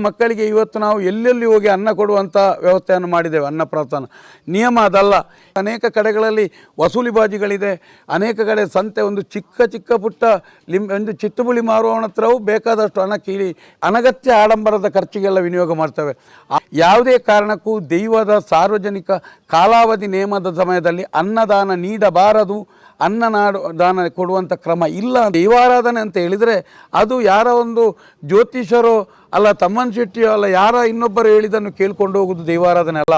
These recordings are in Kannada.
ಮಕ್ಕಳಿಗೆ ಇವತ್ತು ನಾವು ಎಲ್ಲೆಲ್ಲಿ ಹೋಗಿ ಅನ್ನ ಕೊಡುವಂಥ ವ್ಯವಸ್ಥೆಯನ್ನು ಮಾಡಿದ್ದೇವೆ. ಅನ್ನಪ್ರಸಾದ ನಿಯಮ ಅದಲ್ಲ. ಅನೇಕ ಕಡೆಗಳಲ್ಲಿ ವಸೂಲಿಬಾಜಿಗಳಿದೆ. ಅನೇಕ ಕಡೆ ಸಂತೆ ಒಂದು ಚಿಕ್ಕ ಪುಟ್ಟ ಒಂದು ಚಿತ್ತುಬುಳಿ ಮಾರುವವನ ಹತ್ರವೂ ಬೇಕಾದಷ್ಟು ಹಣ ಕೀಳಿ ಅನಗತ್ಯ ಆಡಂಬರದ ಖರ್ಚಿಗೆಲ್ಲ ವಿನಿಯೋಗ ಮಾಡ್ತವೆ. ಯಾವುದೇ ಕಾರಣಕ್ಕೂ ದೈವದ ಸಾರ್ವಜನಿಕ ಕಾಲಾವಧಿ ನೇಮದ ಸಮಯದಲ್ಲಿ ಅನ್ನದಾನ ನೀಡಬಾರದು. ದಾನ ಕೊಡುವಂಥ ಕ್ರಮ ಇಲ್ಲ. ದೈವಾರಾಧನೆ ಅಂತ ಹೇಳಿದರೆ ಅದು ಯಾರ ಒಂದು ಜ್ಯೋತಿಷರೋ ಅಲ್ಲ, ತಮ್ಮನ್ ಶೆಟ್ಟಿಯೋ ಅಲ್ಲ, ಯಾರ ಇನ್ನೊಬ್ಬರು ಹೇಳಿದ್ದನ್ನು ಕೇಳ್ಕೊಂಡು ಹೋಗೋದು ದೈವಾರಾಧನೆ ಅಲ್ಲ.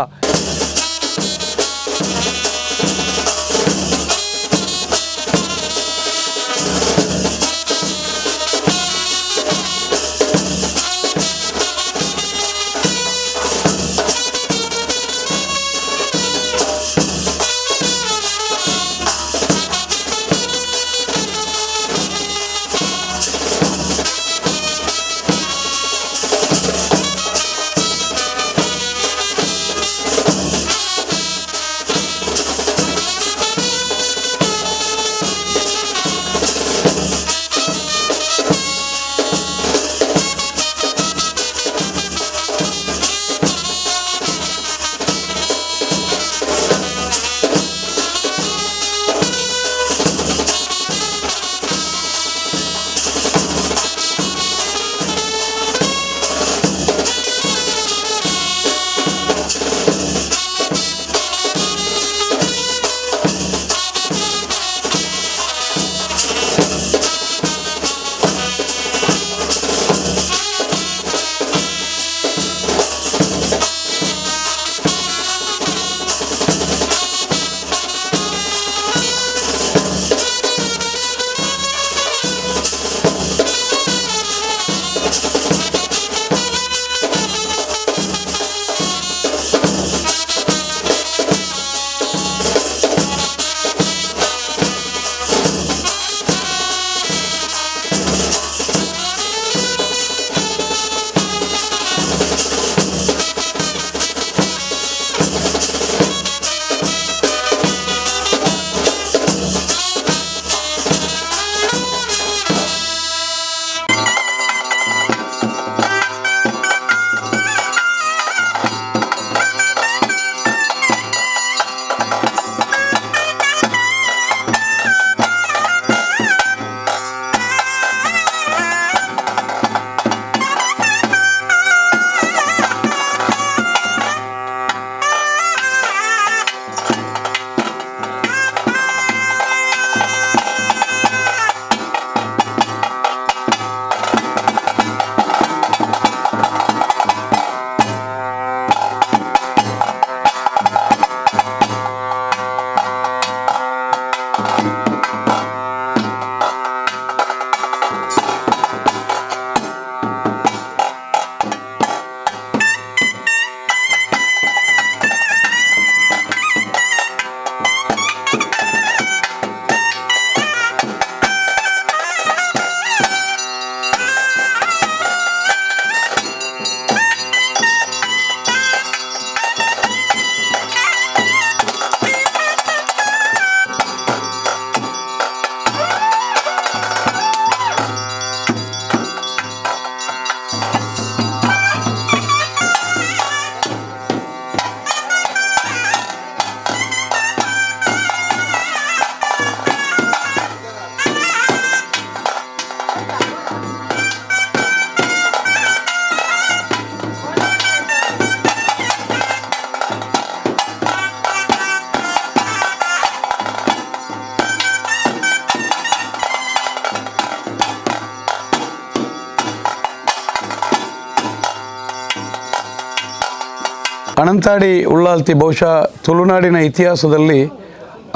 ಅನಂತಾಡಿ ಉಳ್ಳಾಲ್ತಿ ಬಹುಶಃ ತುಳುನಾಡಿನ ಇತಿಹಾಸದಲ್ಲಿ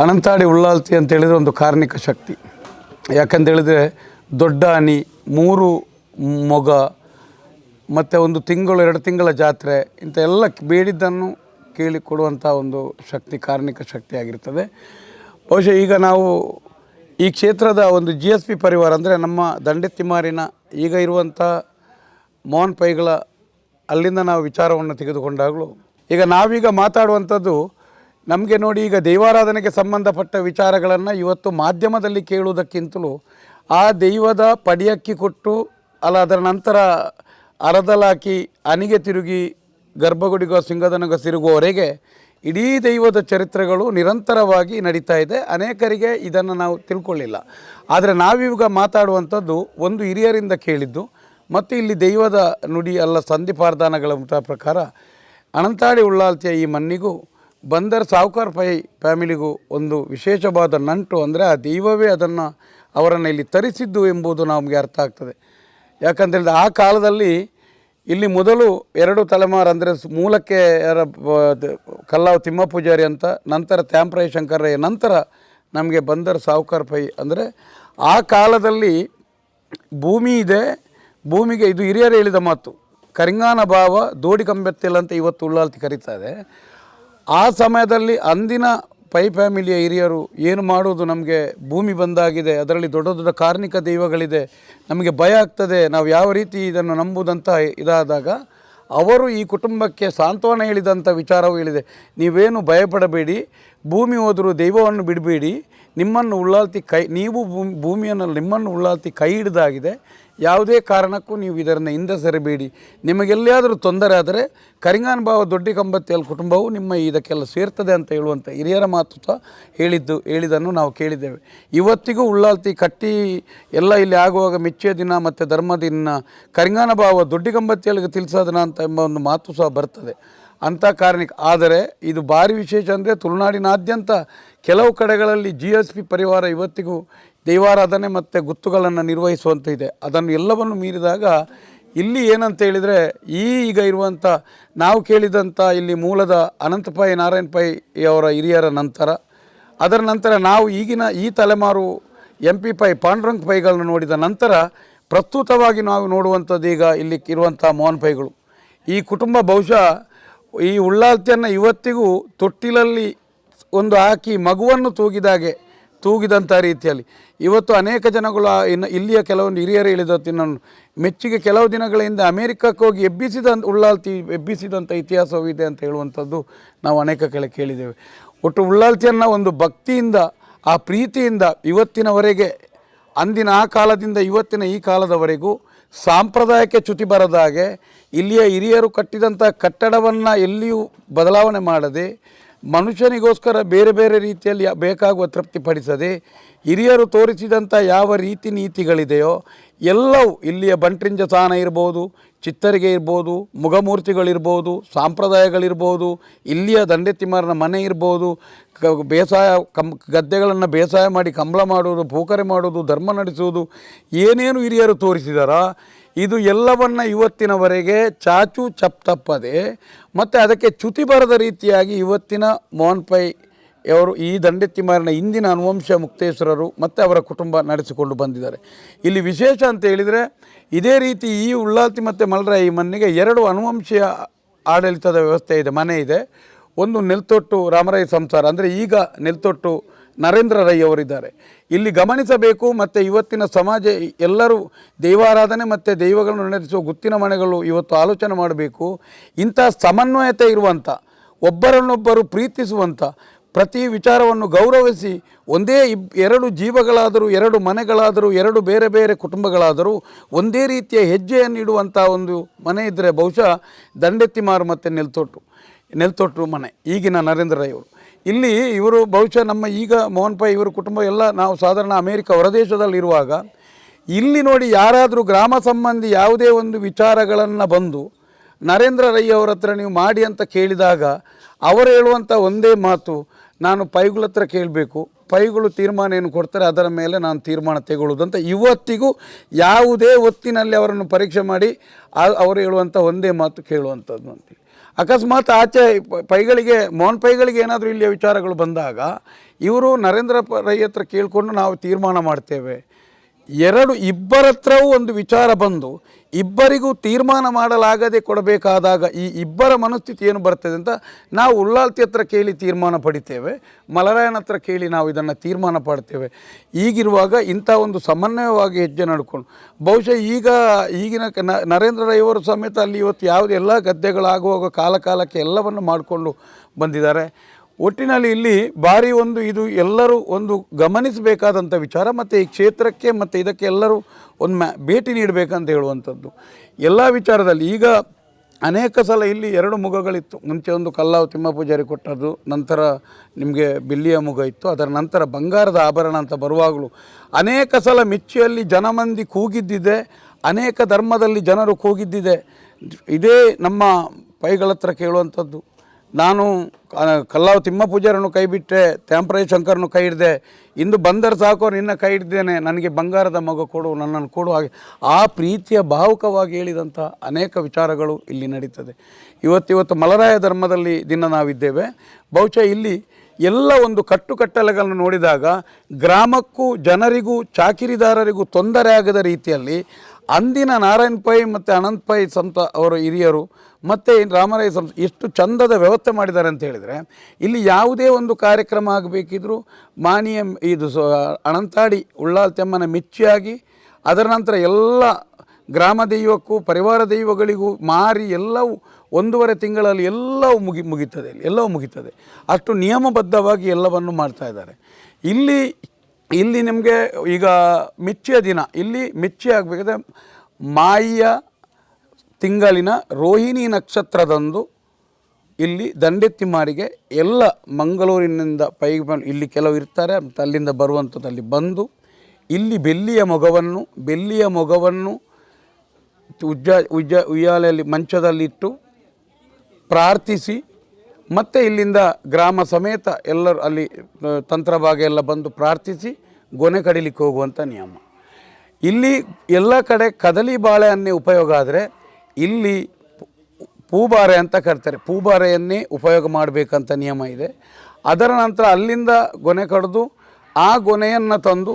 ಅನಂತಾಡಿ ಉಳ್ಳಾಲ್ತಿ ಅಂತೇಳಿದರೆ ಒಂದು ಕಾರ್ಣಿಕ ಶಕ್ತಿ. ಯಾಕಂತೇಳಿದರೆ ದೊಡ್ಡ ಆನಿ, 3 ಮೊಗ ಮತ್ತು 1 ತಿಂಗಳು 2 ತಿಂಗಳ ಜಾತ್ರೆ ಇಂಥ ಎಲ್ಲ ಬೇಡಿದ್ದನ್ನು ಕೇಳಿಕೊಡುವಂಥ ಒಂದು ಶಕ್ತಿ, ಕಾರ್ಣಿಕ ಶಕ್ತಿಯಾಗಿರ್ತದೆ. ಬಹುಶಃ ಈಗ ನಾವು ಈ ಕ್ಷೇತ್ರದ ಒಂದು GSP ಪರಿವಾರ ಅಂದರೆ ನಮ್ಮ ದಂಡೆತ್ತಿಮಾರಿನ ಈಗ ಇರುವಂಥ ಮೋಹನ್ ಪೈಗಳ ಅಲ್ಲಿಂದ ನಾವು ವಿಚಾರವನ್ನು ತೆಗೆದುಕೊಂಡಾಗಲೂ ಈಗ ನಾವೀಗ ಮಾತಾಡುವಂಥದ್ದು ನಮಗೆ ನೋಡಿ, ಈಗ ದೈವಾರಾಧನೆಗೆ ಸಂಬಂಧಪಟ್ಟ ವಿಚಾರಗಳನ್ನು ಇವತ್ತು ಮಾಧ್ಯಮದಲ್ಲಿ ಕೇಳುವುದಕ್ಕಿಂತಲೂ ಆ ದೈವದ ಪಡಿಯಕ್ಕಿ ಕೊಟ್ಟು ಅಲ್ಲ ಅದರ ನಂತರ ಅರದಲಾಕಿ ಅನಿಗೆ ತಿರುಗಿ ಗರ್ಭಗುಡಿಗೋ ಸಿಂಗದನಗೋ ತಿರುಗುವವರೆಗೆ ಇಡೀ ದೈವದ ಚರಿತ್ರೆಗಳು ನಿರಂತರವಾಗಿ ನಡೀತಾ ಇದೆ. ಅನೇಕರಿಗೆ ಇದನ್ನು ನಾವು ತಿಳ್ಕೊಳ್ಳಿಲ್ಲ. ಆದರೆ ನಾವೀಗ ಮಾತಾಡುವಂಥದ್ದು ಒಂದು ಹಿರಿಯರಿಂದ ಕೇಳಿದ್ದು ಮತ್ತು ಇಲ್ಲಿ ದೈವದ ನುಡಿ ಅಲ್ಲ ಸಂಧಿಪಾರ್ಧಾನಗಳ ಪ್ರಕಾರ ಅನಂತಾಡಿ ಉಳ್ಳಾಲ್ತಿಯ ಈ ಮಣ್ಣಿಗೂ ಬಂದರ್ ಸಾವ್ಕಾರ್ ಪೈ ಫ್ಯಾಮಿಲಿಗೂ ಒಂದು ವಿಶೇಷವಾದ ನಂಟು. ಅಂದರೆ ಆ ದೈವವೇ ಅವರನ್ನು ಇಲ್ಲಿ ತರಿಸಿದ್ದು ಎಂಬುದು ನಮಗೆ ಅರ್ಥ ಆಗ್ತದೆ. ಯಾಕಂತೇಳಿದ್ರೆ ಆ ಕಾಲದಲ್ಲಿ ಇಲ್ಲಿ ಮೊದಲು 2 ತಲೆಮಾರು ಅಂದರೆ ಮೂಲಕ್ಕೆ ಕಲ್ಲಾವು ತಿಮ್ಮ ಪೂಜಾರಿ ಅಂತ, ನಂತರ ತ್ಯಾಂಪ್ರಾಯ ಶಂಕರಯ್ಯ, ನಂತರ ನಮಗೆ ಬಂದರ್ ಸಾವ್ಕಾರ್ ಪೈ. ಅಂದರೆ ಆ ಕಾಲದಲ್ಲಿ ಭೂಮಿ ಇದೆ, ಭೂಮಿಗೆ ಇದು ಹಿರಿಯರು ಹೇಳಿದ ಮಾತು, ಕರಿಂಗಾನ ಭಾವ ದೋಡಿ ಕಂಬೆತ್ತಿಲ್ಲ ಅಂತ ಇವತ್ತು ಉಳ್ಳಾಲ್ತಿ ಕರೀತಾರೆ. ಆ ಸಮಯದಲ್ಲಿ ಅಂದಿನ ಪೈ ಫ್ಯಾಮಿಲಿಯ ಹಿರಿಯರು ಏನು ಮಾಡೋದು, ನಮಗೆ ಭೂಮಿ ಬಂದಾಗಿದೆ, ಅದರಲ್ಲಿ ದೊಡ್ಡ ದೊಡ್ಡ ಕಾರ್ಮಿಕ ದೈವಗಳಿದೆ, ನಮಗೆ ಭಯ ಆಗ್ತದೆ, ನಾವು ಯಾವ ರೀತಿ ಇದನ್ನು ನಂಬುದಂತ ಇದಾದಾಗ ಅವರು ಈ ಕುಟುಂಬಕ್ಕೆ ಸಾಂತ್ವನ ಹೇಳಿದಂಥ ವಿಚಾರವೂ ಹೇಳಿದೆ. ನೀವೇನು ಭಯಪಡಬೇಡಿ, ಭೂಮಿ ಹೋದರೂ ದೈವವನ್ನು ಬಿಡಬೇಡಿ, ನಿಮ್ಮನ್ನು ಉಳ್ಳಾಲ್ತಿ ನೀವು ಭೂಮಿಯನ್ನು ನಿಮ್ಮನ್ನು ಉಳ್ಳಾಲ್ತಿ ಕೈ ಹಿಡಿದಾಗಿದೆ, ಯಾವುದೇ ಕಾರಣಕ್ಕೂ ನೀವು ಇದನ್ನು ಹಿಂದೆ ಸರಿಬೇಡಿ. ನಿಮಗೆಲ್ಲಿಯಾದರೂ ತೊಂದರೆ ಆದರೆ ಕರಿಂಗಾನ್ ಭಾವ ದೊಡ್ಡಿ ಕಂಬತ್ತಿಯಲ್ ಕುಟುಂಬವು ನಿಮ್ಮ ಇದಕ್ಕೆಲ್ಲ ಸೇರ್ತದೆ ಅಂತ ಹೇಳುವಂಥ ಹಿರಿಯರ ಮಾತು ಸಹ ಹೇಳಿದ್ದನ್ನು ನಾವು ಕೇಳಿದ್ದೇವೆ. ಇವತ್ತಿಗೂ ಉಳ್ಳಾಲ್ತಿ ಕಟ್ಟಿ ಎಲ್ಲ ಇಲ್ಲಿ ಆಗುವಾಗ ಮೆಚ್ಚುವ ದಿನ ಮತ್ತು ಧರ್ಮ ದಿನ ಕರಿಂಗಾನ ಭಾವ ದೊಡ್ಡಿ ಕಂಬತ್ತಿಯಲ್ಗೆ ತಿಳಿಸೋದನ ಅಂತ ಎಂಬ ಒಂದು ಮಾತು ಸಹ ಬರ್ತದೆ. ಅಂಥ ಕಾರಣಕ್ಕೆ ಆದರೆ ಇದು ಭಾರಿ ವಿಶೇಷ ಅಂದರೆ ತುಳುನಾಡಿನಾದ್ಯಂತ ಕೆಲವು ಕಡೆಗಳಲ್ಲಿ GSP ಪರಿವಾರ ಇವತ್ತಿಗೂ ದೈವಾರಾಧನೆ ಮತ್ತು ಗುತ್ತುಗಳನ್ನು ನಿರ್ವಹಿಸುವಂಥ ಇದೆ. ಅದನ್ನು ಎಲ್ಲವನ್ನು ಮೀರಿದಾಗ ಇಲ್ಲಿ ಏನಂತ ಹೇಳಿದರೆ ಈಗ ಇರುವಂಥ ನಾವು ಕೇಳಿದಂಥ ಇಲ್ಲಿ ಮೂಲದ ಅನಂತ ಪೈ ನಾರಾಯಣ ಪೈ ಅವರ ಹಿರಿಯರ ನಂತರ, ಅದರ ನಂತರ ನಾವು ಈಗಿನ ಈ ತಲೆಮಾರು MP ಪೈ ಪಾಂಡುರಂಗ ಪೈಗಳನ್ನು ನೋಡಿದ ನಂತರ ಪ್ರಸ್ತುತವಾಗಿ ನಾವು ನೋಡುವಂಥದ್ದು ಈಗ ಇಲ್ಲಿ ಇರುವಂಥ ಮೋಹನ್ ಪೈಗಳು. ಈ ಕುಟುಂಬ ಬಹುಶಃ ಈ ಉಳ್ಳಾಲ್ತಿಯನ್ನು ಇವತ್ತಿಗೂ ತೊಟ್ಟಿಲಲ್ಲಿ ಒಂದು ಹಾಕಿ ಮಗುವನ್ನು ತೂಗಿದಂಥ ರೀತಿಯಲ್ಲಿ ಇವತ್ತು ಅನೇಕ ಜನಗಳು ಇಲ್ಲಿಯ ಕೆಲವೊಂದು ಹಿರಿಯರು ಹೇಳಿದ ಮೆಚ್ಚುಗೆ ಕೆಲವು ದಿನಗಳ ಹಿಂದೆ ಅಮೇರಿಕಕ್ಕೆ ಹೋಗಿ ಎಬ್ಬಿಸಿದಂಥ ಇತಿಹಾಸವಿದೆ ಅಂತ ಹೇಳುವಂಥದ್ದು ನಾವು ಅನೇಕ ಕಡೆ ಕೇಳಿದ್ದೇವೆ. ಒಟ್ಟು ಉಳ್ಳಾಲ್ತಿಯನ್ನು ಒಂದು ಭಕ್ತಿಯಿಂದ ಆ ಪ್ರೀತಿಯಿಂದ ಇವತ್ತಿನವರೆಗೆ, ಅಂದಿನ ಆ ಕಾಲದಿಂದ ಇವತ್ತಿನ ಈ ಕಾಲದವರೆಗೂ ಸಾಂಪ್ರದಾಯಕ್ಕೆ ಚ್ಯುತಿ ಬರದ ಹಾಗೆ ಇಲ್ಲಿಯ ಹಿರಿಯರು ಕಟ್ಟಿದಂಥ ಕಟ್ಟಡವನ್ನು ಎಲ್ಲಿಯೂ ಬದಲಾವಣೆ ಮಾಡದೆ, ಮನುಷ್ಯನಿಗೋಸ್ಕರ ಬೇರೆ ಬೇರೆ ರೀತಿಯಲ್ಲಿ ಬೇಕಾಗುವ ತೃಪ್ತಿಪಡಿಸದೆ ಹಿರಿಯರು ತೋರಿಸಿದಂಥ ಯಾವ ರೀತಿ ನೀತಿಗಳಿದೆಯೋ ಎಲ್ಲವೂ ಇಲ್ಲಿಯ ಬಂಟ್ರಿಂಜ ಸ್ಥಾನ ಇರ್ಬೋದು, ಚಿತ್ತರಿಗೆ ಇರ್ಬೋದು, ಮುಖಮೂರ್ತಿಗಳಿರ್ಬೋದು, ಸಾಂಪ್ರದಾಯಗಳಿರ್ಬೋದು, ಇಲ್ಲಿಯ ದಂಡೆತಿಮ್ಮರನ ಮನೆ ಇರ್ಬೋದು, ಬೇಸಾಯ ಗದ್ದೆಗಳನ್ನು ಬೇಸಾಯ ಮಾಡಿ ಕಂಬಳ ಮಾಡೋದು, ಪೂಕರೆ ಮಾಡೋದು, ಧರ್ಮ ನಡೆಸುವುದು, ಏನೇನು ಹಿರಿಯರು ತೋರಿಸಿದಾರೋ ಇದು ಎಲ್ಲವನ್ನು ಇವತ್ತಿನವರೆಗೆ ಚಾಚು ತಪ್ಪದೆ ಮತ್ತು ಅದಕ್ಕೆ ಚ್ಯುತಿ ಬರದ ರೀತಿಯಾಗಿ ಇವತ್ತಿನ ಮೋಹನ್ ಪೈ ಅವರು ಈ ದಂಡೆತಿಮ್ಮರನ ಇಂದಿನ ಅನುವಂಶ ಮುಕ್ತೇಶ್ವರರು ಮತ್ತು ಅವರ ಕುಟುಂಬ ನಡೆಸಿಕೊಂಡು ಬಂದಿದ್ದಾರೆ. ಇಲ್ಲಿ ವಿಶೇಷ ಅಂತ ಹೇಳಿದರೆ ಇದೇ ರೀತಿ ಈ ಉಳ್ಳಾಲ್ತಿ ಮತ್ತು ಮಲ್ರಾಯ ಈ ಮಣ್ಣಿಗೆ 2 ಅನುವಂಶೀಯ ಆಡಳಿತದ ವ್ಯವಸ್ಥೆ ಇದೆ, ಮನೆ ಇದೆ. ಒಂದು ನೆಲ್ತೊಟ್ಟು ರಾಮರಾಯ ಸಂಸಾರ, ಅಂದರೆ ಈಗ ನೆಲ್ತೊಟ್ಟು ನರೇಂದ್ರ ರೈ ಅವರಿದ್ದಾರೆ. ಇಲ್ಲಿ ಗಮನಿಸಬೇಕು ಮತ್ತು ಇವತ್ತಿನ ಸಮಾಜ ಎಲ್ಲರೂ ದೈವಾರಾಧನೆ ಮತ್ತು ದೈವಗಳನ್ನು ನಡೆಸುವ ಗುತ್ತಿನ ಮನೆಗಳು ಇವತ್ತು ಆಲೋಚನೆ ಮಾಡಬೇಕು. ಇಂಥ ಸಮನ್ವಯತೆ ಇರುವಂಥ, ಒಬ್ಬರನ್ನೊಬ್ಬರು ಪ್ರೀತಿಸುವಂಥ, ಪ್ರತಿ ವಿಚಾರವನ್ನು ಗೌರವಿಸಿ ಒಂದೇ 2 ಜೀವಗಳಾದರೂ 2 ಮನೆಗಳಾದರೂ 2 ಬೇರೆ ಬೇರೆ ಕುಟುಂಬಗಳಾದರೂ ಒಂದೇ ರೀತಿಯ ಹೆಜ್ಜೆಯನ್ನಿಡುವಂಥ ಒಂದು ಮನೆ ಇದ್ದರೆ ಬಹುಶಃ ದಂಡೆತ್ತಿಮಾರು ಮತ್ತು ನೆಲ್ತೊಟ್ಟು ಮನೆ ಈಗಿನ ನರೇಂದ್ರ ರೈ ಅವರು. ಇಲ್ಲಿ ಇವರು ಬಹುಶಃ ನಮ್ಮ ಈಗ ಮೋಹನ್ ಪೈ ಇವರ ಕುಟುಂಬ ಎಲ್ಲ ನಾವು ಸಾಧಾರಣ ಅಮೇರಿಕ ಹೊರದೇಶದಲ್ಲಿರುವಾಗ ಇಲ್ಲಿ ನೋಡಿ ಯಾರಾದರೂ ಗ್ರಾಮ ಸಂಬಂಧಿ ಯಾವುದೇ ಒಂದು ವಿಚಾರಗಳನ್ನು ಬಂದು ನರೇಂದ್ರ ರೈ ಅವರ ಹತ್ರ ನೀವು ಮಾಡಿ ಅಂತ ಕೇಳಿದಾಗ ಅವರು ಹೇಳುವಂಥ ಒಂದೇ ಮಾತು, ನಾನು ಪೈಗಳ ಹತ್ರ ಕೇಳಬೇಕು, ಪೈಗಳು ತೀರ್ಮಾನ ಏನು ಕೊಡ್ತಾರೆ ಅದರ ಮೇಲೆ ನಾನು ತೀರ್ಮಾನ ತೆಗೊಳ್ಳೋದಂತ. ಇವತ್ತಿಗೂ ಯಾವುದೇ ಹೊತ್ತಿನಲ್ಲಿ ಅವರನ್ನು ಪರೀಕ್ಷೆ ಮಾಡಿ ಅವರು ಹೇಳುವಂಥ ಒಂದೇ ಮಾತು ಕೇಳುವಂಥದ್ದು ಅಂತೇಳಿ. ಅಕಸ್ಮಾತ್ ಆಚೆ ಪೈಗಳಿಗೆ ಮೋಹನ್ ಪೈಗಳಿಗೆ ಏನಾದರೂ ಇಲ್ಲಿಯ ವಿಚಾರಗಳು ಬಂದಾಗ ಇವರು ನರೇಂದ್ರ ರೈ ಹತ್ರ ಕೇಳಿಕೊಂಡು ನಾವು ತೀರ್ಮಾನ ಮಾಡ್ತೇವೆ. ಇಬ್ಬರ ಹತ್ರವೂ ಒಂದು ವಿಚಾರ ಬಂದು ಇಬ್ಬರಿಗೂ ತೀರ್ಮಾನ ಮಾಡಲಾಗದೆ ಕೊಡಬೇಕಾದಾಗ ಈ ಇಬ್ಬರ ಮನಸ್ಥಿತಿ ಏನು ಬರ್ತದೆ ಅಂತ ನಾವು ಉಳ್ಳಾಲ್ತಿ ಹತ್ರ ಕೇಳಿ ತೀರ್ಮಾನ ಪಡಿತೇವೆ, ಮಲರಾಯನ ಹತ್ರ ಕೇಳಿ ನಾವು ಇದನ್ನು ತೀರ್ಮಾನ ಪಡ್ತೇವೆ. ಈಗಿರುವಾಗ ಇಂಥ ಒಂದು ಸಮನ್ವಯವಾಗಿ ಹೆಜ್ಜೆ ನಡ್ಕೊಂಡು ಬಹುಶಃ ಈಗಿನ ನರೇಂದ್ರ ರೈ ಅವರು ಸಮೇತ ಅಲ್ಲಿ ಇವತ್ತು ಯಾವುದೆಲ್ಲ ಗದ್ದೆಗಳಾಗುವಾಗ ಕಾಲಕ್ಕೆ ಎಲ್ಲವನ್ನು ಮಾಡಿಕೊಂಡು ಬಂದಿದ್ದಾರೆ. ಒಟ್ಟಿನಲ್ಲಿ ಇಲ್ಲಿ ಭಾರಿ ಒಂದು ಇದು ಎಲ್ಲರೂ ಒಂದು ಗಮನಿಸಬೇಕಾದಂಥ ವಿಚಾರ, ಮತ್ತು ಈ ಕ್ಷೇತ್ರಕ್ಕೆ ಮತ್ತು ಇದಕ್ಕೆ ಎಲ್ಲರೂ ಒಂದು ಭೇಟಿ ನೀಡಬೇಕಂತ ಹೇಳುವಂಥದ್ದು ಎಲ್ಲ ವಿಚಾರದಲ್ಲಿ. ಈಗ ಅನೇಕ ಸಲ ಇಲ್ಲಿ 2 ಮುಖಗಳಿತ್ತು. ಮುಂಚೆ ಒಂದು ಕಲ್ಲಾವು ತಿಮ್ಮ ಪೂಜಾರಿ ಕೊಟ್ಟದ್ದು, ನಂತರ ನಿಮಗೆ ಬೆಳ್ಳಿಯ ಮುಖ ಇತ್ತು, ಅದರ ನಂತರ ಬಂಗಾರದ ಆಭರಣ ಅಂತ ಬರುವಾಗಲೂ ಅನೇಕ ಸಲ ಮೆಚ್ಚಿಯಲ್ಲಿ ಜನಮಂದಿ ಕೂಗಿದ್ದಿದೆ, ಅನೇಕ ಧರ್ಮದಲ್ಲಿ ಜನರು ಕೂಗಿದ್ದಿದೆ. ಇದೇ ನಮ್ಮ ಪೈಗಳ ಹತ್ರ ಕೇಳುವಂಥದ್ದು, ನಾನು ಕಲ್ಲಾವು ತಿಮ್ಮ ಪೂಜಾರನ್ನು ಕೈ ಬಿಟ್ಟೆ, ತ್ಯಾಂಪ್ರಾಯ ಶಂಕರನ್ನು ಕೈ ಹಿಡಿದೆ, ಇಂದು ಬಂದರೆ ಸಾಕು ನಿನ್ನ ಕೈ ಹಿಡ್ದೇನೆ, ನನಗೆ ಬಂಗಾರದ ಮಗ ಕೊಡು, ನನ್ನನ್ನು ಕೊಡು. ಹಾಗೆ ಆ ಪ್ರೀತಿಯ ಭಾವುಕವಾಗಿ ಹೇಳಿದಂಥ ಅನೇಕ ವಿಚಾರಗಳು ಇಲ್ಲಿ ನಡೀತದೆ. ಇವತ್ತು ಮಲರಾಯ ಧರ್ಮದಲ್ಲಿ ದಿನ ನಾವಿದ್ದೇವೆ. ಬಹುಶಃ ಇಲ್ಲಿ ಎಲ್ಲ ಒಂದು ಕಟ್ಟುಕಟ್ಟಲೆಗಳನ್ನು ನೋಡಿದಾಗ ಗ್ರಾಮಕ್ಕೂ ಜನರಿಗೂ ಚಾಕಿರಿದಾರರಿಗೂ ತೊಂದರೆ ಆಗದ ರೀತಿಯಲ್ಲಿ ಅಂದಿನ ನಾರಾಯಣ್ ಪೈ ಮತ್ತು ಅನಂತ್ ಪೈ ಸಂತ ಅವರು ಹಿರಿಯರು ಮತ್ತು ರಾಮರಾಯ ಸಂಸ್ಥೆ ಎಷ್ಟು ಚಂದದ ವ್ಯವಸ್ಥೆ ಮಾಡಿದ್ದಾರೆ ಅಂತ ಹೇಳಿದರೆ, ಇಲ್ಲಿ ಯಾವುದೇ ಒಂದು ಕಾರ್ಯಕ್ರಮ ಆಗಬೇಕಿದ್ರೂ ಮಾನೀಯ ಇದು ಅಣಂತಾಡಿ ಉಳ್ಳಾಲ್ತೆಮ್ಮನ ಮೆಚ್ಚಿಯಾಗಿ, ಅದರ ನಂತರ ಎಲ್ಲ ಗ್ರಾಮ ದೈವಕ್ಕೂ ಪರಿವಾರ ದೈವಗಳಿಗೂ ಮಾರಿ ಎಲ್ಲವೂ 1.5 ತಿಂಗಳಲ್ಲಿ ಎಲ್ಲವೂ ಮುಗಿತದೆ. ಎಲ್ಲವೂ ಮುಗಿತದೆ. ಅಷ್ಟು ನಿಯಮಬದ್ಧವಾಗಿ ಎಲ್ಲವನ್ನು ಮಾಡ್ತಾ ಇದ್ದಾರೆ. ಇಲ್ಲಿ ನಿಮಗೆ ಈಗ ಮೆಚ್ಚಿಯ ದಿನ ಇಲ್ಲಿ ಮೆಚ್ಚಿ ಆಗಬೇಕಾದ್ರೆ ಮಾಯಿಯ ತಿಂಗಳಿನ ರೋಹಿಣಿ ನಕ್ಷತ್ರದಂದು ಇಲ್ಲಿ ದಂಡೆತ್ತಿಮಾರಿಗೆ ಎಲ್ಲ ಮಂಗಳೂರಿನಿಂದ ಇಲ್ಲಿ ಕೆಲವು ಇರ್ತಾರೆ, ಮತ್ತು ಅಲ್ಲಿಂದ ಬರುವಂಥದ್ದು ಅಲ್ಲಿ ಬಂದು ಇಲ್ಲಿ ಬೆಳ್ಳಿಯ ಮೊಗವನ್ನು ಉಯ್ಯಾಲೆಯಲ್ಲಿ ಮಂಚದಲ್ಲಿಟ್ಟು ಪ್ರಾರ್ಥಿಸಿ, ಮತ್ತು ಇಲ್ಲಿಂದ ಗ್ರಾಮ ಸಮೇತ ಎಲ್ಲರೂ ಅಲ್ಲಿ ತಂತ್ರಭಾಗ ಎಲ್ಲ ಬಂದು ಪ್ರಾರ್ಥಿಸಿ ಗೊನೆ ಕಡಿಲಿಕ್ಕೆ ಹೋಗುವಂಥ ನಿಯಮ. ಇಲ್ಲಿ ಎಲ್ಲ ಕಡೆ ಕದಲಿ ಬಾಳೆಯನ್ನೇ ಉಪಯೋಗ ಆದರೆ ಇಲ್ಲಿ ಪೂಬಾರೆ ಅಂತ ಕರ್ತಾರೆ, ಪೂಬಾರೆಯನ್ನೇ ಉಪಯೋಗ ಮಾಡಬೇಕಂತ ನಿಯಮ ಇದೆ. ಅದರ ನಂತರ ಅಲ್ಲಿಂದ ಗೊನೆ ಕಡಿದು ಆ ಗೊನೆಯನ್ನು ತಂದು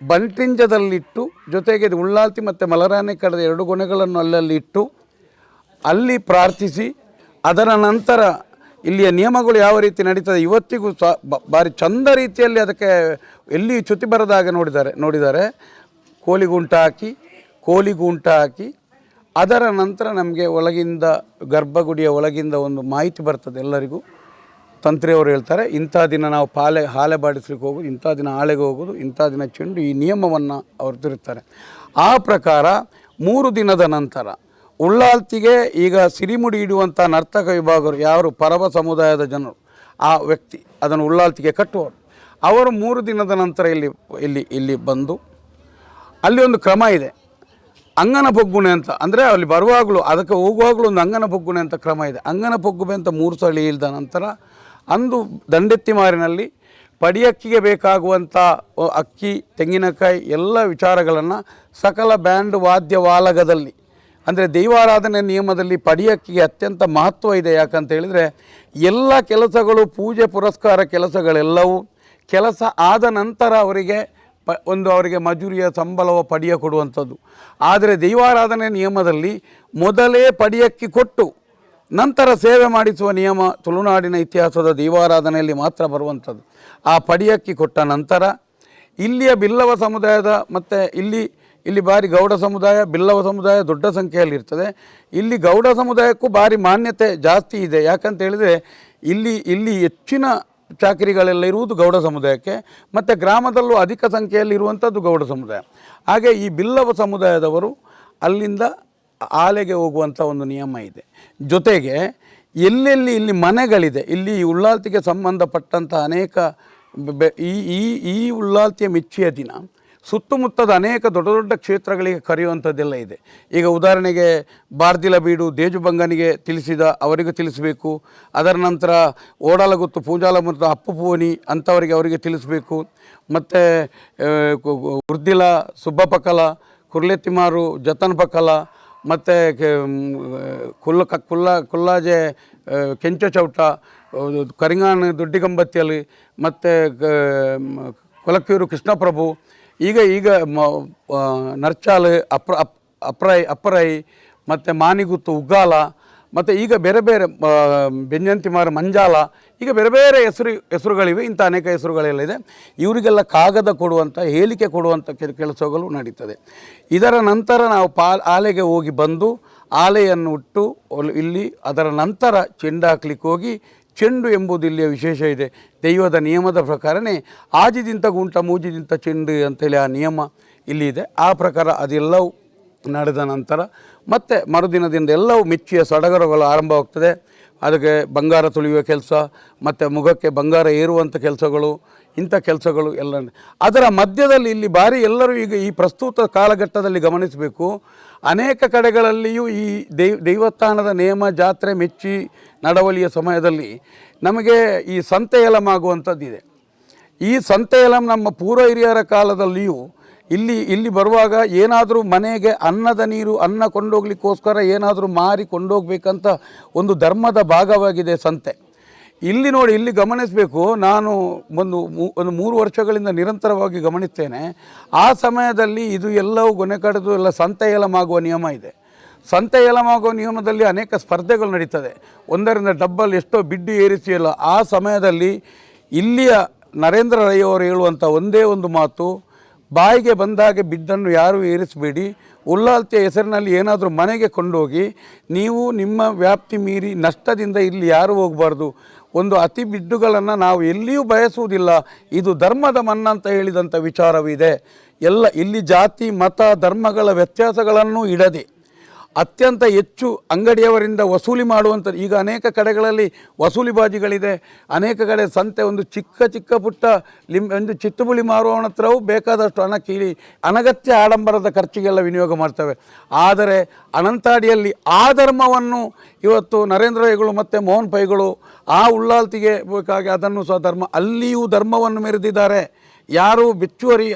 ಬಂಟಿಂಜದಲ್ಲಿಟ್ಟು, ಜೊತೆಗೆ ಉಳ್ಳಾಲ್ತಿ ಮತ್ತು ಮಲರಾನೆ ಕಳೆದ 2 ಗೊನೆಗಳನ್ನು ಅಲ್ಲಲ್ಲಿ ಇಟ್ಟು ಅಲ್ಲಿ ಪ್ರಾರ್ಥಿಸಿ, ಅದರ ನಂತರ ಇಲ್ಲಿಯ ನಿಯಮಗಳು ಯಾವ ರೀತಿ ನಡೀತದೆ ಇವತ್ತಿಗೂ ಭಾರಿ ಚಂದ ರೀತಿಯಲ್ಲಿ ಅದಕ್ಕೆ ಎಲ್ಲಿ ಚ್ಯುತಿ ಬರದಾಗ ನೋಡಿದ್ದಾರೆ. ಕೋಲಿಗೂಂಟ ಹಾಕಿ ಅದರ ನಂತರ ನಮಗೆ ಒಳಗಿಂದ ಗರ್ಭಗುಡಿಯ ಒಳಗಿಂದ ಒಂದು ಮಾಹಿತಿ ಬರ್ತದೆ ಎಲ್ಲರಿಗೂ. ತಂತ್ರಿಯವರು ಹೇಳ್ತಾರೆ, ಇಂಥ ದಿನ ನಾವು ಹಾಲೆ ಬಾಡಿಸ್ಲಿಕ್ಕೆ ಹೋಗೋದು, ಇಂಥ ದಿನ ಹಾಳೆಗೆ ಹೋಗೋದು, ಇಂಥ ದಿನ ಚೆಂಡು, ಈ ನಿಯಮವನ್ನು ಅವರು ತಿರುತ್ತಾರೆ. ಆ ಪ್ರಕಾರ 3 ದಿನದ ನಂತರ ಉಳ್ಳಾಲ್ತಿಗೆ ಈಗ ಸಿರಿಮುಡಿ ಇಡುವಂಥ ನರ್ತಕ ವಿಭಾಗರು ಯಾರು ಪರವ ಸಮುದಾಯದ ಜನರು, ಆ ವ್ಯಕ್ತಿ ಅದನ್ನು ಉಳ್ಳಾಲ್ತಿಗೆ ಕಟ್ಟುವರು, ಅವರು 3 ದಿನದ ನಂತರ ಇಲ್ಲಿ ಬಂದು ಅಲ್ಲಿ ಒಂದು ಕ್ರಮ ಇದೆ, ಅಂಗನ ಪೊಗ್ಗುಣೆ ಅಂತ. ಅಂದರೆ ಅಲ್ಲಿ ಬರುವಾಗಲೂ ಅದಕ್ಕೆ ಹೋಗುವಾಗಲೂ ಒಂದು ಅಂಗನ ಪೊಗ್ಗುಣೆ ಅಂತ ಕ್ರಮ ಇದೆ. ಅಂಗನ ಪೊಗ್ಗುಬೆ ಅಂತ 3 ಸಲ ಇಳಿದ ನಂತರ ಅಂದು ದಂಡೆತ್ತಿಮಾರಿನಲ್ಲಿ ಪಡಿಯಕ್ಕಿಗೆ ಬೇಕಾಗುವಂಥ ಅಕ್ಕಿ, ತೆಂಗಿನಕಾಯಿ ಎಲ್ಲ ವಿಚಾರಗಳನ್ನು ಸಕಲ ಬ್ಯಾಂಡ್ ವಾದ್ಯ ವಾಲಗದಲ್ಲಿ, ಅಂದರೆ ದೈವಾರಾಧನೆ ನಿಯಮದಲ್ಲಿ ಪಡಿಯಕ್ಕಿಗೆ ಅತ್ಯಂತ ಮಹತ್ವ ಇದೆ. ಯಾಕಂತ ಹೇಳಿದರೆ ಎಲ್ಲ ಕೆಲಸಗಳು, ಪೂಜೆ ಪುರಸ್ಕಾರ ಕೆಲಸಗಳೆಲ್ಲವೂ ಕೆಲಸ ಆದ ನಂತರ ಅವರಿಗೆ ಅವರಿಗೆ ಮಜೂರಿಯ ಸಂಬಳವ ಪಡಿಯ ಕೊಡುವಂಥದ್ದು. ಆದರೆ ದೈವಾರಾಧನೆ ನಿಯಮದಲ್ಲಿ ಮೊದಲೇ ಪಡಿಯಕ್ಕಿ ಕೊಟ್ಟು ನಂತರ ಸೇವೆ ಮಾಡಿಸುವ ನಿಯಮ ತುಳುನಾಡಿನ ಇತಿಹಾಸದ ದೈವಾರಾಧನೆಯಲ್ಲಿ ಮಾತ್ರ ಬರುವಂಥದ್ದು. ಆ ಪಡಿಯಕ್ಕಿ ಕೊಟ್ಟ ನಂತರ ಇಲ್ಲಿಯ ಬಿಲ್ಲವ ಸಮುದಾಯದ ಮತ್ತು ಇಲ್ಲಿ ಭಾರಿ ಗೌಡ ಸಮುದಾಯ, ಬಿಲ್ಲವ ಸಮುದಾಯ ದೊಡ್ಡ ಸಂಖ್ಯೆಯಲ್ಲಿರ್ತದೆ. ಇಲ್ಲಿ ಗೌಡ ಸಮುದಾಯಕ್ಕೂ ಭಾರಿ ಮಾನ್ಯತೆ ಜಾಸ್ತಿ ಇದೆ. ಯಾಕಂತ ಹೇಳಿದರೆ ಇಲ್ಲಿ ಹೆಚ್ಚಿನ ಚಾಕರಿಗಳೆಲ್ಲ ಇರುವುದು ಗೌಡ ಸಮುದಾಯಕ್ಕೆ, ಮತ್ತು ಗ್ರಾಮದಲ್ಲೂ ಅಧಿಕ ಸಂಖ್ಯೆಯಲ್ಲಿ ಇರುವಂಥದ್ದು ಗೌಡ ಸಮುದಾಯ. ಹಾಗೆ ಈ ಬಿಲ್ಲವ ಸಮುದಾಯದವರು ಅಲ್ಲಿಂದ ಆಲೆಗೆ ಹೋಗುವಂಥ ಒಂದು ನಿಯಮ ಇದೆ. ಜೊತೆಗೆ ಇಲ್ಲಿ ಮನೆಗಳಿದೆ, ಇಲ್ಲಿ ಉಳ್ಳಾಲ್ತಿಗೆ ಸಂಬಂಧಪಟ್ಟಂಥ ಅನೇಕ ಈ ಉಳ್ಳಾಲ್ತಿಯ ಮೆಚ್ಚಿಯ ದಿನ ಸುತ್ತಮುತ್ತದ ಅನೇಕ ದೊಡ್ಡ ದೊಡ್ಡ ಕ್ಷೇತ್ರಗಳಿಗೆ ಕರೆಯುವಂಥದ್ದೆಲ್ಲ ಇದೆ. ಈಗ ಉದಾಹರಣೆಗೆ ಬಾರ್ದಿಲ ಬೀಡು ದೇಜುಬಂಗನಿಗೆ ಅವರಿಗೆ ತಿಳಿಸಬೇಕು. ಅದರ ನಂತರ ಓಡಾಲಗುತ್ತು ಪೂಜಾಲಮುತ್ತ ಅಪ್ಪುಪೂನಿ ಅವರಿಗೆ ತಿಳಿಸಬೇಕು. ಮತ್ತು ಉರ್ದಿಲ ಸುಬ್ಬಪಕಲ, ಕುರ್ಲೆತ್ತಿಮಾರು ಜತನ್ ಪಕಲ, ಮತ್ತು ಕುಲ್ಲಾಜೆ ಕೆಂಚ ಚೌಟ, ಕರಿಂಗಾನ್ ದೊಡ್ಡಿಗಂಬತ್ತಿಯಲ್ಲಿ, ಮತ್ತು ಕೊಲಕ್ಯೂರು ಕೃಷ್ಣಪ್ರಭು, ಈಗ ನರ್ಚಾಲ್ ಅಪ್ಪರೈ ಮತ್ತು ಮಾನಿಗುತ್ತು ಉಗ್ಗಾಲ, ಮತ್ತು ಈಗ ಬೇರೆ ಬೆಂಜಂತಿಮಾರ ಮಂಜಾಲ, ಈಗ ಬೇರೆ ಹೆಸರುಗಳಿವೆ. ಇಂಥ ಅನೇಕ ಹೆಸರುಗಳೆಲ್ಲ ಇದೆ. ಇವರಿಗೆಲ್ಲ ಕಾಗದ ಕೊಡುವಂಥ, ಹೇಳಿಕೆ ಕೊಡುವಂಥ ಕೆಲಸಗಳು ನಡೀತದೆ. ಇದರ ನಂತರ ನಾವು ಆಲೆಗೆ ಹೋಗಿ ಬಂದು ಆಲೆಯನ್ನು ಉಟ್ಟು ಇಲ್ಲಿ ಅದರ ನಂತರ ಚೆಂಡು ಹಾಕ್ಲಿಕ್ಕೆ ಹೋಗಿ ಚೆಂಡು ಎಂಬುದು ಇಲ್ಲಿಯ ವಿಶೇಷ ಇದೆ. ದೈವದ ನಿಯಮದ ಪ್ರಕಾರನೇ ಆಜಿದಿಂತ ಗುಂಟ ಮೂಜಿದಿಂತ ಚೆಂಡು ಅಂತೇಳಿ ಆ ನಿಯಮ ಇಲ್ಲಿ ಇದೆ. ಆ ಪ್ರಕಾರ ಅದೆಲ್ಲವೂ ನಡೆದ ನಂತರ ಮತ್ತೆ ಮರುದಿನದಿಂದ ಎಲ್ಲವೂ ಮೆಚ್ಚಿಯ ಸಡಗರಗಳು ಆರಂಭವಾಗ್ತದೆ. ಅದಕ್ಕೆ ಬಂಗಾರ ತುಳಿಯುವ ಕೆಲಸ ಮತ್ತು ಮುಖಕ್ಕೆ ಬಂಗಾರ ಏರುವಂಥ ಕೆಲಸಗಳು, ಇಂಥ ಕೆಲಸಗಳು ಎಲ್ಲ. ಅದರ ಮಧ್ಯದಲ್ಲಿ ಇಲ್ಲಿ ಭಾರಿ ಎಲ್ಲರೂ ಈಗ ಈ ಪ್ರಸ್ತುತ ಕಾಲಘಟ್ಟದಲ್ಲಿ ಗಮನಿಸಬೇಕು, ಅನೇಕ ಕಡೆಗಳಲ್ಲಿಯೂ ಈ ದೈವಸ್ಥಾನದ ನೇಮ ಜಾತ್ರೆ ಮೆಚ್ಚಿ ನಡವಳಿಯ ಸಮಯದಲ್ಲಿ ನಮಗೆ ಈ ಸಂತೆ ಏಲಂ ಆಗುವಂಥದ್ದಿದೆ. ಈ ಸಂತೆ ಏಲಂ ನಮ್ಮ ಪೂರ್ವ ಹಿರಿಯರ ಕಾಲದಲ್ಲಿಯೂ ಇಲ್ಲಿ ಬರುವಾಗ ಏನಾದರೂ ಮನೆಗೆ ಅನ್ನದ ನೀರು ಅನ್ನ ಕೊಂಡೋಗ್ಲಿಕ್ಕೋಸ್ಕರ ಏನಾದರೂ ಮಾರಿ ಕೊಂಡೋಗ್ಬೇಕಂತ ಒಂದು ಧರ್ಮದ ಭಾಗವಾಗಿದೆ ಸಂತೆ. ಇಲ್ಲಿ ನೋಡಿ, ಇಲ್ಲಿ ಗಮನಿಸಬೇಕು, ನಾನು ಒಂದು 3 ವರ್ಷಗಳಿಂದ ನಿರಂತರವಾಗಿ ಗಮನಿಸ್ತೇನೆ. ಆ ಸಮಯದಲ್ಲಿ ಇದು ಎಲ್ಲವೂ ಗೊನೆ ಕಡಿದು ಎಲ್ಲ ಸಂತೆ ಏಲಂ ಆಗುವ ನಿಯಮ ಇದೆ. ಸಂತೆ ಏಲಂ ಆಗುವ ನಿಯಮದಲ್ಲಿ ಅನೇಕ ಸ್ಪರ್ಧೆಗಳು ನಡೀತದೆ. 1ರಿಂದ ಡಬ್ಬಲ್ ಎಷ್ಟೋ ಬಿಡ್ಡು ಏರಿಸಿಯಲ್ಲ. ಆ ಸಮಯದಲ್ಲಿ ಇಲ್ಲಿಯ ನರೇಂದ್ರ ರೈ ಅವರು ಹೇಳುವಂಥ ಒಂದೇ ಒಂದು ಮಾತು, ಬಾಯಿಗೆ ಬಂದಾಗೆ ಬಿದ್ದನ್ನು ಯಾರೂ ಏರಿಸಬೇಡಿ. ಉಳ್ಳಾಲ್ತಿಯ ಹೆಸರಿನಲ್ಲಿ ಏನಾದರೂ ಮನೆಗೆ ಕೊಂಡೋಗಿ ನೀವು ನಿಮ್ಮ ವ್ಯಾಪ್ತಿ ಮೀರಿ ನಷ್ಟದಿಂದ ಇಲ್ಲಿ ಯಾರೂ ಹೋಗಬಾರ್ದು. ಒಂದು ಅತಿ ಬಿಡ್ಡುಗಳನ್ನು ನಾವು ಎಲ್ಲಿಯೂ ಬಯಸುವುದಿಲ್ಲ. ಇದು ಧರ್ಮದ ಮನ್ನ ಅಂತ ಹೇಳಿದಂಥ ವಿಚಾರವಿದೆ. ಇಲ್ಲಿ ಜಾತಿ ಮತ ಧರ್ಮಗಳ ವ್ಯತ್ಯಾಸಗಳನ್ನು ಇಡದೆ ಅತ್ಯಂತ ಹೆಚ್ಚು ಅಂಗಡಿಯವರಿಂದ ವಸೂಲಿ ಮಾಡುವಂಥದ್ದು. ಈಗ ಅನೇಕ ಕಡೆಗಳಲ್ಲಿ ವಸೂಲಿಬಾಜಿಗಳಿದೆ. ಅನೇಕ ಕಡೆ ಸಂತೆ ಒಂದು ಚಿಕ್ಕ ಪುಟ್ಟ ಒಂದು ಚಿತ್ತುಬುಳಿ ಮಾರುವವನ ಹತ್ರವೂ ಬೇಕಾದಷ್ಟು ಹಣ ಕೀಳಿ ಅನಗತ್ಯ ಆಡಂಬರದ ಖರ್ಚಿಗೆಲ್ಲ ವಿನಿಯೋಗ ಮಾಡ್ತವೆ. ಆದರೆ ಅನಂತಾಡಿಯಲ್ಲಿ ಆ ಧರ್ಮವನ್ನು ಇವತ್ತು ನರೇಂದ್ರ ರೈಗಳು ಮತ್ತು ಮೋಹನ್ ಪೈಗಳು ಆ ಉಳ್ಳಾಲ್ತಿಗೆ ಬೇಕಾಗಿ ಅದನ್ನು ಸಹ ಅಲ್ಲಿಯೂ ಧರ್ಮವನ್ನು ಮೆರೆದಿದ್ದಾರೆ. ಯಾರು ಬೆಚ್ಚುವರಿ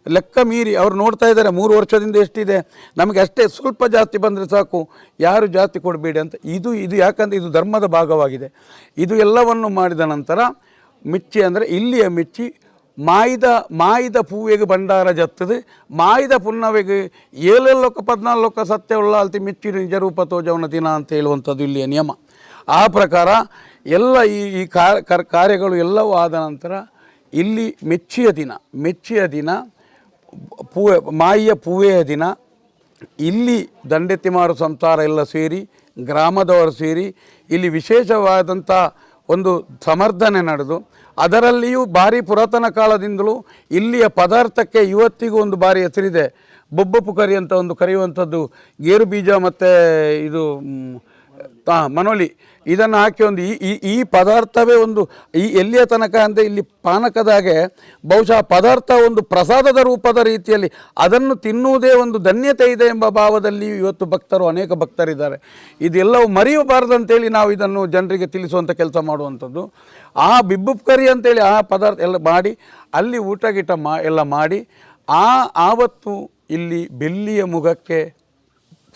ಲೆಕ್ಕ ಮೀರಿ ಅವರು ನೋಡ್ತಾ ಇದ್ದಾರೆ 3 ವರ್ಷದಿಂದ ಎಷ್ಟಿದೆ, ನಮಗೆ ಅಷ್ಟೇ ಸ್ವಲ್ಪ ಜಾಸ್ತಿ ಬಂದರೆ ಸಾಕು, ಯಾರು ಜಾಸ್ತಿ ಕೊಡಬೇಡಿ ಅಂತ. ಇದು ಯಾಕಂದರೆ ಇದು ಧರ್ಮದ ಭಾಗವಾಗಿದೆ. ಇದು ಎಲ್ಲವನ್ನು ಮಾಡಿದ ನಂತರ ಮೆಚ್ಚಿ ಅಂದರೆ ಇಲ್ಲಿಯ ಮೆಚ್ಚಿ ಮಾಯಿದ ಪೂವೆಗೆ ಭಂಡಾರ ಜತ್ತದು, ಮಾಯಿದ ಪುನ್ನವೆಗೆ 7 ಲೋಕ 14 ಲೋಕ ಸತ್ಯ ಉಳ್ಳಾಲ್ತಿ ಮೆಚ್ಚಿ ನಿಜ ರೂಪ ತೋಜವನ ದಿನ ಅಂತ ಹೇಳುವಂಥದ್ದು ಇಲ್ಲಿಯ ನಿಯಮ. ಆ ಪ್ರಕಾರ ಎಲ್ಲ ಈ ಕಾರ್ಯಗಳು ಎಲ್ಲವೂ ಆದ ನಂತರ ಇಲ್ಲಿ ಮೆಚ್ಚಿಯ ದಿನ ಮಾಯಿಯ ಪೂವೆಯ ದಿನ ಇಲ್ಲಿ ದಂಡೆತ್ತಿಮಾರು ಸಂಸಾರ ಎಲ್ಲ ಸೇರಿ ಗ್ರಾಮದವರು ಸೇರಿ ಇಲ್ಲಿ ವಿಶೇಷವಾದಂಥ ಒಂದು ಸಮರ್ಧನೆ ನಡೆದು, ಅದರಲ್ಲಿಯೂ ಭಾರಿ ಪುರಾತನ ಕಾಲದಿಂದಲೂ ಇಲ್ಲಿಯ ಪದಾರ್ಥಕ್ಕೆ ಇವತ್ತಿಗೂ ಒಂದು ಭಾರಿ ಹೆಸರಿದೆ. ಬೊಬ್ಬಪ್ಪು ಕರಿ ಅಂತ ಒಂದು ಕರೆಯುವಂಥದ್ದು, ಗೇರು ಬೀಜ ಮತ್ತು ಇದು ಮನೋಲಿ ಇದನ್ನು ಹಾಕಿ ಒಂದು ಈ ಪದಾರ್ಥವೇ ಒಂದು ಎಲ್ಲಿಯ ತನಕ ಅಂದರೆ ಇಲ್ಲಿ ಪಾನಕದಾಗೆ ಬಹುಶಃ ಪದಾರ್ಥ ಒಂದು ಪ್ರಸಾದದ ರೂಪದ ರೀತಿಯಲ್ಲಿ ಅದನ್ನು ತಿನ್ನುವುದೇ ಒಂದು ಧನ್ಯತೆ ಇದೆ ಎಂಬ ಭಾವದಲ್ಲಿ ಇವತ್ತು ಅನೇಕ ಭಕ್ತರಿದ್ದಾರೆ. ಇದೆಲ್ಲವೂ ಮರೆಯಬಾರ್ದಂತೇಳಿ ನಾವು ಇದನ್ನು ಜನರಿಗೆ ತಿಳಿಸುವಂಥ ಕೆಲಸ ಮಾಡುವಂಥದ್ದು. ಆ ಬಿಬ್ಬುಪ್ಕರಿ ಅಂತೇಳಿ ಆ ಪದಾರ್ಥ ಎಲ್ಲ ಮಾಡಿ ಅಲ್ಲಿ ಊಟ ಗೀಟ ಎಲ್ಲ ಮಾಡಿ ಆವತ್ತು ಇಲ್ಲಿ ಬೆಳ್ಳಿಯ ಮುಖಕ್ಕೆ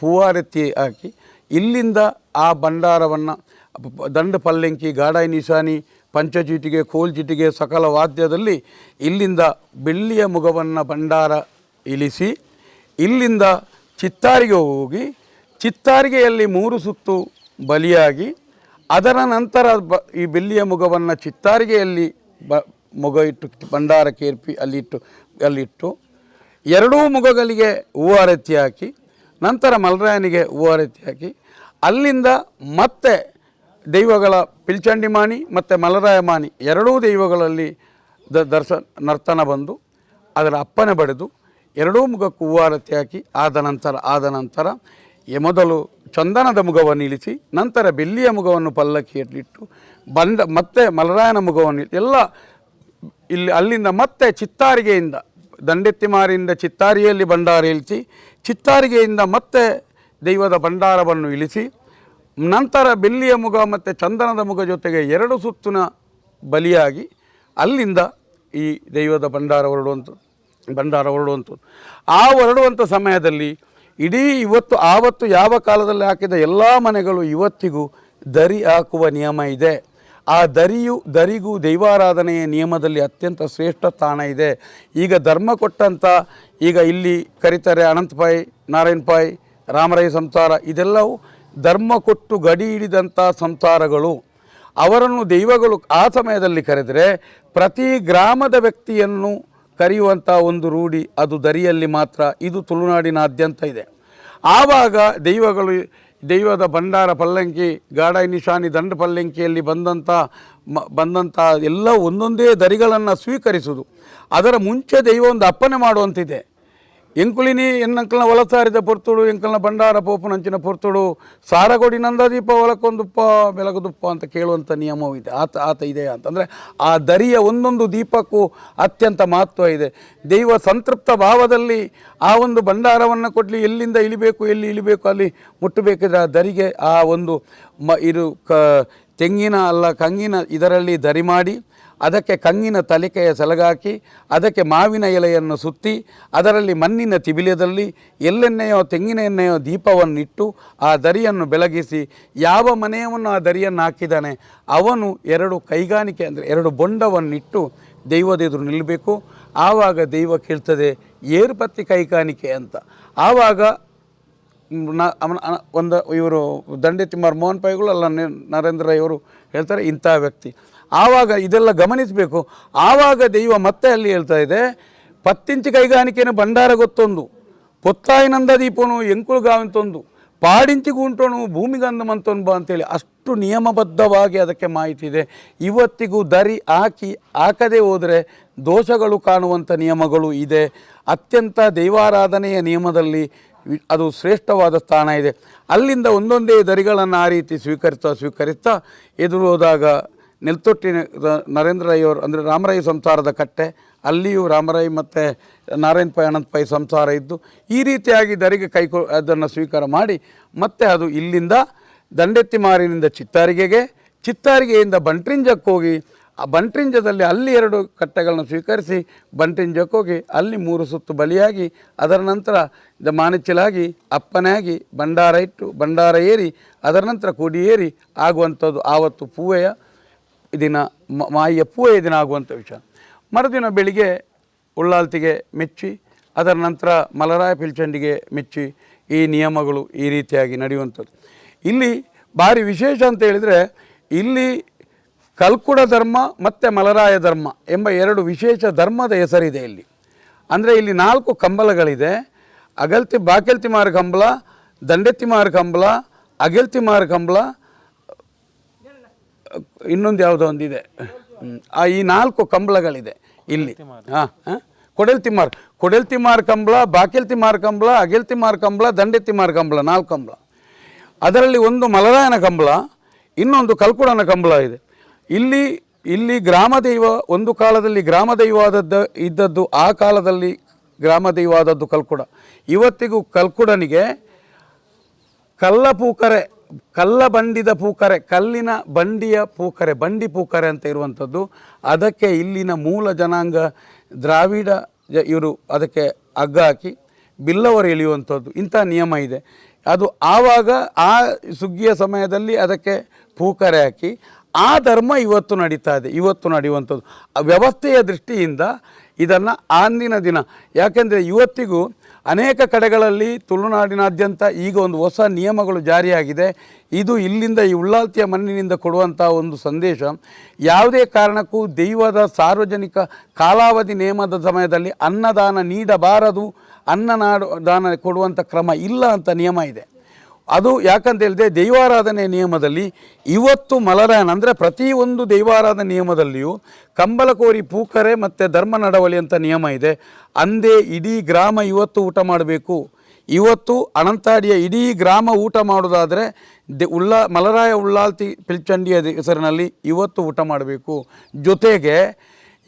ಹೂವಾರೆತ್ತಿ ಹಾಕಿ ಇಲ್ಲಿಂದ ಆ ಭಂಡಾರವನ್ನು ದಂಡ ಪಲ್ಲಂಕಿ ಗಾಡಾಯಿ ನಿಶಾನಿ ಪಂಚಚೀಟಿಗೆ ಕೋಲ್ಚೀಟಿಗೆ ಸಕಲ ವಾದ್ಯದಲ್ಲಿ ಇಲ್ಲಿಂದ ಬೆಳ್ಳಿಯ ಮುಖವನ್ನು ಭಂಡಾರ ಇಳಿಸಿ ಇಲ್ಲಿಂದ ಚಿತ್ತಾರಿಗೆ ಹೋಗಿ ಚಿತ್ತಾರಿಗೆಯಲ್ಲಿ 3 ಸುತ್ತು ಬಲಿಯಾಗಿ ಅದರ ನಂತರ ಈ ಬೆಳ್ಳಿಯ ಮುಖವನ್ನು ಚಿತ್ತಾರಿಗೆಯಲ್ಲಿ ಮುಗ ಇಟ್ಟು ಭಂಡಾರಕ್ಕೆ ಏರ್ಪಿ ಅಲ್ಲಿಟ್ಟು 2 ಮುಖಗಳಿಗೆ ಹೂವಾರೆತ್ತಿ ಹಾಕಿ ನಂತರ ಮಲ್ರಾಯನಿಗೆ ಹೂವಾರೆತ್ತಿ ಹಾಕಿ ಅಲ್ಲಿಂದ ಮತ್ತೆ ದೈವಗಳ ಪಿಲ್ಚಂಡಿ ಮಾನಿ ಮತ್ತು ಮಲರಾಯ ಮಾನಿ 2 ದೈವಗಳಲ್ಲಿ ನರ್ತನ ಬಂದು ಅದರ ಅಪ್ಪನೆ ಬಡಿದು 2 ಮುಖಕ್ಕೂ ಹೂವಾರತಿ ಹಾಕಿ ಆದ ನಂತರ ಮೊದಲು ಚಂದನದ ಮುಖವನ್ನು ಇಳಿಸಿ ನಂತರ ಬೆಳ್ಳಿಯ ಮುಖವನ್ನು ಪಲ್ಲಕ್ಕಿಯಲ್ಲಿಟ್ಟು ಮತ್ತೆ ಮಲರಾಯನ ಮುಖವನ್ನು ಎಲ್ಲ ಇಲ್ಲಿ ಅಲ್ಲಿಂದ ಮತ್ತೆ ಚಿತ್ತಾರಿಗೆಯಿಂದ ದಂಡೆತ್ತಿಮಾರಿಯಿಂದ ಚಿತ್ತಾರಿಯಲ್ಲಿ ಭಂಡಾರ ಇಳಿಸಿ ಚಿತ್ತಾರಿಗೆಯಿಂದ ಮತ್ತೆ ದೈವದ ಭಂಡಾರವನ್ನು ಇಳಿಸಿ ನಂತರ ಬೆಳ್ಳಿಯ ಮುಖ ಮತ್ತು ಚಂದನದ ಮುಖ ಜೊತೆಗೆ 2 ಸುತ್ತಿನ ಬಲಿಯಾಗಿ ಅಲ್ಲಿಂದ ಈ ದೈವದ ಭಂಡಾರ ಹೊರಡುವಂಥದ್ದು. ಆ ಹೊರಡುವಂಥ ಸಮಯದಲ್ಲಿ ಇಡೀ ಆವತ್ತು ಯಾವ ಕಾಲದಲ್ಲಿ ಹಾಕಿದ ಎಲ್ಲ ಮನೆಗಳು ಇವತ್ತಿಗೂ ದರಿ ಹಾಕುವ ನಿಯಮ ಇದೆ. ಆ ದರಿಗೂ ದೈವಾರಾಧನೆಯ ನಿಯಮದಲ್ಲಿ ಅತ್ಯಂತ ಶ್ರೇಷ್ಠ ಸ್ಥಾನ ಇದೆ. ಈಗ ಧರ್ಮ ಕೊಟ್ಟಂಥ ಈಗ ಇಲ್ಲಿ ಕರೀತಾರೆ ಅನಂತ ಪಾಯ್, ನಾರಾಯಣ್ ಪಾಯ್, ರಾಮರೈ ಸಂಸಾರ, ಇದೆಲ್ಲವೂ ಧರ್ಮ ಕೊಟ್ಟು ಗಡಿ ಹಿಡಿದಂಥ ಸಂಸಾರಗಳು. ಅವರನ್ನು ದೈವಗಳು ಆ ಸಮಯದಲ್ಲಿ ಕರೆದರೆ ಪ್ರತಿ ಗ್ರಾಮದ ವ್ಯಕ್ತಿಯನ್ನು ಕರೆಯುವಂಥ ಒಂದು ರೂಢಿ ಅದು ದರಿಯಲ್ಲಿ ಮಾತ್ರ. ಇದು ತುಳುನಾಡಿನಾದ್ಯಂತ ಇದೆ. ಆವಾಗ ದೈವಗಳು ದೈವದ ಭಂಡಾರ ಪಲ್ಲಂಕಿ ಗಾಢ ನಿಶಾನಿ ದಂಡ ಪಲ್ಲಂಕಿಯಲ್ಲಿ ಬಂದಂಥ ಎಲ್ಲ ಒಂದೊಂದೇ ದರಿಗಳನ್ನು ಸ್ವೀಕರಿಸುವುದು. ಅದರ ಮುಂಚೆ ದೈವ ಒಂದು ಅಪ್ಪಣೆ ಮಾಡುವಂತಿದೆ. ಎಂಕುಲಿನಿ ಎನ್ನಂಕಲ್ನ ಒಲಸಾರಿದ ಪೊರ್ತುಡು ಎಂಕಲ್ನ ಭಂಡಾರ ಪೋಪುನಂಚಿನ ಪೊರ್ತುಡು ಸಾರಗೊಡಿ ನಂದ ದೀಪ ಒಳಕೊಂದುಪ್ಪ ಬೆಳಗುದುಪ್ಪ ಅಂತ ಕೇಳುವಂಥ ನಿಯಮವೂ ಇದೆ. ಆತ ಇದೆ ಅಂತಂದರೆ ಆ ದರಿಯ ಒಂದೊಂದು ದೀಪಕ್ಕೂ ಅತ್ಯಂತ ಮಹತ್ವ ಇದೆ. ದೈವ ಸಂತೃಪ್ತ ಭಾವದಲ್ಲಿ ಆ ಒಂದು ಭಂಡಾರವನ್ನು ಕೊಡಲಿ, ಎಲ್ಲಿಂದ ಎಲ್ಲಿ ಇಳಿಬೇಕು ಅಲ್ಲಿ ಮುಟ್ಟಬೇಕಿದ್ರೆ ಆ ದರಿಗೆ ಆ ಒಂದು ತೆಂಗಿನ ಅಲ್ಲ ಕಂಗಿನ ಇದರಲ್ಲಿ ದರಿ ಮಾಡಿ ಅದಕ್ಕೆ ಕಂಗಿನ ತಲಿಕೆಯ ಸಲಗಾಕಿ ಅದಕ್ಕೆ ಮಾವಿನ ಎಲೆಯನ್ನು ಸುತ್ತಿ ಅದರಲ್ಲಿ ಮಣ್ಣಿನ ತಿಬಿಲೆಯಲ್ಲಿ ಎಲ್ಲೆಣ್ಣೆಯೋ ತೆಂಗಿನ ಎಣ್ಣೆಯೋ ದೀಪವನ್ನಿಟ್ಟು ಆ ದರಿಯನ್ನು ಬೆಳಗಿಸಿ ಯಾವ ಮನೆಯನ್ನು ಆ ದರಿಯನ್ನು ಹಾಕಿದ್ದಾನೆ ಅವನು 2 ಕೈಗಾಣಿಕೆ ಅಂದರೆ 2 ಬೊಂಡವನ್ನಿಟ್ಟು ದೈವದೆದುರು ನಿಲ್ಲಬೇಕು. ಆವಾಗ ದೈವ ಕೇಳ್ತದೆ ಏರ್ಪತ್ತಿ ಕೈಗಾಣಿಕೆ ಅಂತ. ಆವಾಗ ಇವರು ದಂಡೆತಿಮ್ಮರ್ ಮೋಹನ್ ಪೈಗಳು ಅಲ್ಲ ನರೇಂದ್ರ ಇವರು ಹೇಳ್ತಾರೆ ಇಂಥ ವ್ಯಕ್ತಿ. ಆವಾಗ ಇದೆಲ್ಲ ಗಮನಿಸಬೇಕು. ಆವಾಗ ದೈವ ಮತ್ತೆ ಅಲ್ಲಿ ಹೇಳ್ತಾ ಇದೆ, 10 ಇಂಚು ಕೈಗಾಣಿಕೆಯನ್ನು ಭಂಡಾರ ಗೊತ್ತೊಂದು ಪೊತ್ತಾಯಿನಂದ ದೀಪನು ಎಂಕುಳು ಗಾವಂತೊಂದು ಪಾಡಿಂಚಿಗೂ ಉಂಟೋನು ಭೂಮಿಗಂಧಮಂತೊಂದು ಬಾ ಅಂತೇಳಿ ಅಷ್ಟು ನಿಯಮಬದ್ಧವಾಗಿ ಅದಕ್ಕೆ ಮಾಹಿತಿ ಇದೆ. ಇವತ್ತಿಗೂ ದರಿ ಹಾಕದೇ ಹೋದರೆ ದೋಷಗಳು ಕಾಣುವಂಥ ನಿಯಮಗಳು ಇದೆ. ಅತ್ಯಂತ ದೈವಾರಾಧನೆಯ ನಿಯಮದಲ್ಲಿ ಅದು ಶ್ರೇಷ್ಠವಾದ ಸ್ಥಾನ ಇದೆ. ಅಲ್ಲಿಂದ ಒಂದೊಂದೇ ದರಿಗಳನ್ನು ಆ ರೀತಿ ಸ್ವೀಕರಿಸ್ತಾ ಎದುರು ಹೋದಾಗ ನೆಲ್ತೊಟ್ಟಿನ ನರೇಂದ್ರ ರೈಯವರು ಅಂದರೆ ರಾಮರಾಯ ಸಂಸಾರದ ಕಟ್ಟೆ, ಅಲ್ಲಿಯೂ ರಾಮರಾಯ್ ಮತ್ತು ನಾರಾಯಣ ಪೈ ಅನಂತ ಪೈ ಸಂಸಾರ ಇದ್ದು ಈ ರೀತಿಯಾಗಿ ದರಿಗೆ ಅದನ್ನು ಸ್ವೀಕಾರ ಮಾಡಿ ಮತ್ತೆ ಅದು ಇಲ್ಲಿಂದ ದಂಡೆತ್ತಿಮಾರಿನಿಂದ ಚಿತ್ತಾರಿಗೆಯಿಂದ ಬಂಟ್ರಿಂಜಕ್ಕೆ ಹೋಗಿ ಆ ಬಂಟ್ರಿಂಜದಲ್ಲಿ ಅಲ್ಲಿ 2 ಕಟ್ಟೆಗಳನ್ನು ಸ್ವೀಕರಿಸಿ ಬಂಟ್ರಿಂಜಕ್ಕೆ ಹೋಗಿ ಅಲ್ಲಿ 3 ಸುತ್ತು ಬಲಿಯಾಗಿ ಅದರ ನಂತರ ಮಾನಿಚ್ಚಲಾಗಿ ಅಪ್ಪನಾಗಿ ಭಂಡಾರ ಇಟ್ಟು ಭಂಡಾರ ಏರಿ ಅದರ ನಂತರ ಕುಡಿ ಏರಿ ಆಗುವಂಥದ್ದು ಆವತ್ತು ಪೂವೆಯ ದಿನ, ಮಾಯಿಯ ಪೂವೆಯ ದಿನ ಆಗುವಂಥ ವಿಷಯ. ಮರುದಿನ ಬೆಳಿಗ್ಗೆ ಉಳ್ಳಾಲ್ತಿಗೆ ಮೆಚ್ಚಿ ಅದರ ನಂತರ ಮಲರಾಯ ಪಿಲ್ಚಂಡಿಗೆ ಮೆಚ್ಚಿ ಈ ನಿಯಮಗಳು ಈ ರೀತಿಯಾಗಿ ನಡೆಯುವಂಥದ್ದು. ಇಲ್ಲಿ ಭಾರಿ ವಿಶೇಷ ಅಂತ ಹೇಳಿದರೆ ಇಲ್ಲಿ ಕಲ್ಕುಡ ಧರ್ಮ ಮತ್ತು ಮಲರಾಯ ಧರ್ಮ ಎಂಬ 2 ವಿಶೇಷ ಧರ್ಮದ ಹೆಸರಿದೆ ಇಲ್ಲಿ. ಅಂದರೆ ಇಲ್ಲಿ 4 ಕಂಬಲಗಳಿದೆ. ಬಾಕೆಲ್ತಿಮಾರ್ ಕಂಬಳ, ದಂಡೆತ್ತಿಮಾರ್ ಕಂಬಳ, ಅಗೆಲ್ತಿಮಾರ್ ಕಂಬಳ, ಇನ್ನೊಂದು ಯಾವುದೋ ಒಂದಿದೆ. ಈ 4 ಕಂಬಳಗಳಿದೆ ಇಲ್ಲಿ. ಕೊಡೆಲ್ತಿಮಾರ್ ಕಂಬಳ, ಬಾಕೆಲ್ತಿಮಾರ್ ಕಂಬಳ, ಅಗೆಲ್ತಿಮಾರ್ ಕಂಬಳ, ದಂಡೆತ್ತಿಮಾರ್ ಕಂಬಳ 4 ಕಂಬಳ. ಅದರಲ್ಲಿ ಒಂದು ಮಲರಾಯನ ಕಂಬಳ, ಇನ್ನೊಂದು ಕಲ್ಕುಡನ ಕಂಬಳ ಇದೆ. ಇಲ್ಲಿ ಗ್ರಾಮದೈವ ಒಂದು ಕಾಲದಲ್ಲಿ ಗ್ರಾಮದೈವಾದದ್ದು ಇದ್ದದ್ದು, ಆ ಕಾಲದಲ್ಲಿ ಗ್ರಾಮದೈವಾದದ್ದು ಕಲ್ಕುಡ. ಇವತ್ತಿಗೂ ಕಲ್ಕುಡನಿಗೆ ಕಲ್ಲ ಬಂಡಿದ ಪೂಕರೆ, ಕಲ್ಲಿನ ಬಂಡಿಯ ಪೂಕರೆ, ಬಂಡಿ ಪೂಕರೆ ಅಂತ ಇರುವಂಥದ್ದು. ಅದಕ್ಕೆ ಇಲ್ಲಿನ ಮೂಲ ಜನಾಂಗ ದ್ರಾವಿಡ ಇವರು ಅದಕ್ಕೆ ಹಗ್ಗ ಹಾಕಿ ಬಿಲ್ಲವರು ಎಳೆಯುವಂಥದ್ದು ಇಂಥ ನಿಯಮ ಇದೆ. ಅದು ಆವಾಗ ಆ ಸುಗ್ಗಿಯ ಸಮಯದಲ್ಲಿ ಅದಕ್ಕೆ ಪೂಕರೆ ಹಾಕಿ ಆ ಧರ್ಮ ಇವತ್ತು ನಡೀತಾ ಇದೆ, ಇವತ್ತು ನಡೆಯುವಂಥದ್ದು. ವ್ಯವಸ್ಥೆಯ ದೃಷ್ಟಿಯಿಂದ ಇದನ್ನು ಅಂದಿನ ದಿನ, ಯಾಕೆಂದರೆ ಇವತ್ತಿಗೂ ಅನೇಕ ಕಡೆಗಳಲ್ಲಿ ತುಳುನಾಡಿನಾದ್ಯಂತ ಈಗ ಒಂದು ಹೊಸ ನಿಯಮಗಳು ಜಾರಿಯಾಗಿದೆ. ಇದು ಇಲ್ಲಿಂದ ಈ ಉಳ್ಳಾಲ್ತಿಯ ಮಣ್ಣಿನಿಂದ ಕೊಡುವಂಥ ಒಂದು ಸಂದೇಶ. ಯಾವುದೇ ಕಾರಣಕ್ಕೂ ದೈವದ ಸಾರ್ವಜನಿಕ ಕಾಲಾವಧಿ ನೇಮದ ಸಮಯದಲ್ಲಿ ಅನ್ನದಾನ ನೀಡಬಾರದು, ದಾನ ಕೊಡುವಂಥ ಕ್ರಮ ಇಲ್ಲ ಅಂತ ನಿಯಮ ಇದೆ. ಅದು ಯಾಕಂತ ಹೇಳಿದೆ, ದೈವಾರಾಧನೆ ನಿಯಮದಲ್ಲಿ ಇವತ್ತು ಮಲರಾಯನ ಅಂದರೆ ಪ್ರತಿಯೊಂದು ದೈವಾರಾಧನೆ ನಿಯಮದಲ್ಲಿಯೂ ಕಂಬಲಕೋರಿ ಪೂಕರೆ ಮತ್ತು ಧರ್ಮ ನಡವಳಿ ಅಂತ ನಿಯಮ ಇದೆ. ಅಂದೇ ಇಡೀ ಗ್ರಾಮ ಇವತ್ತು ಊಟ ಮಾಡಬೇಕು. ಇವತ್ತು ಅನಂತಾಡಿಯ ಇಡೀ ಗ್ರಾಮ ಊಟ ಮಾಡೋದಾದರೆ ಮಲರಾಯ ಉಳ್ಳಾಲ್ತಿ ಪಿಲ್ಚಂಡಿಯ ಹೆಸರಿನಲ್ಲಿ ಇವತ್ತು ಊಟ ಮಾಡಬೇಕು. ಜೊತೆಗೆ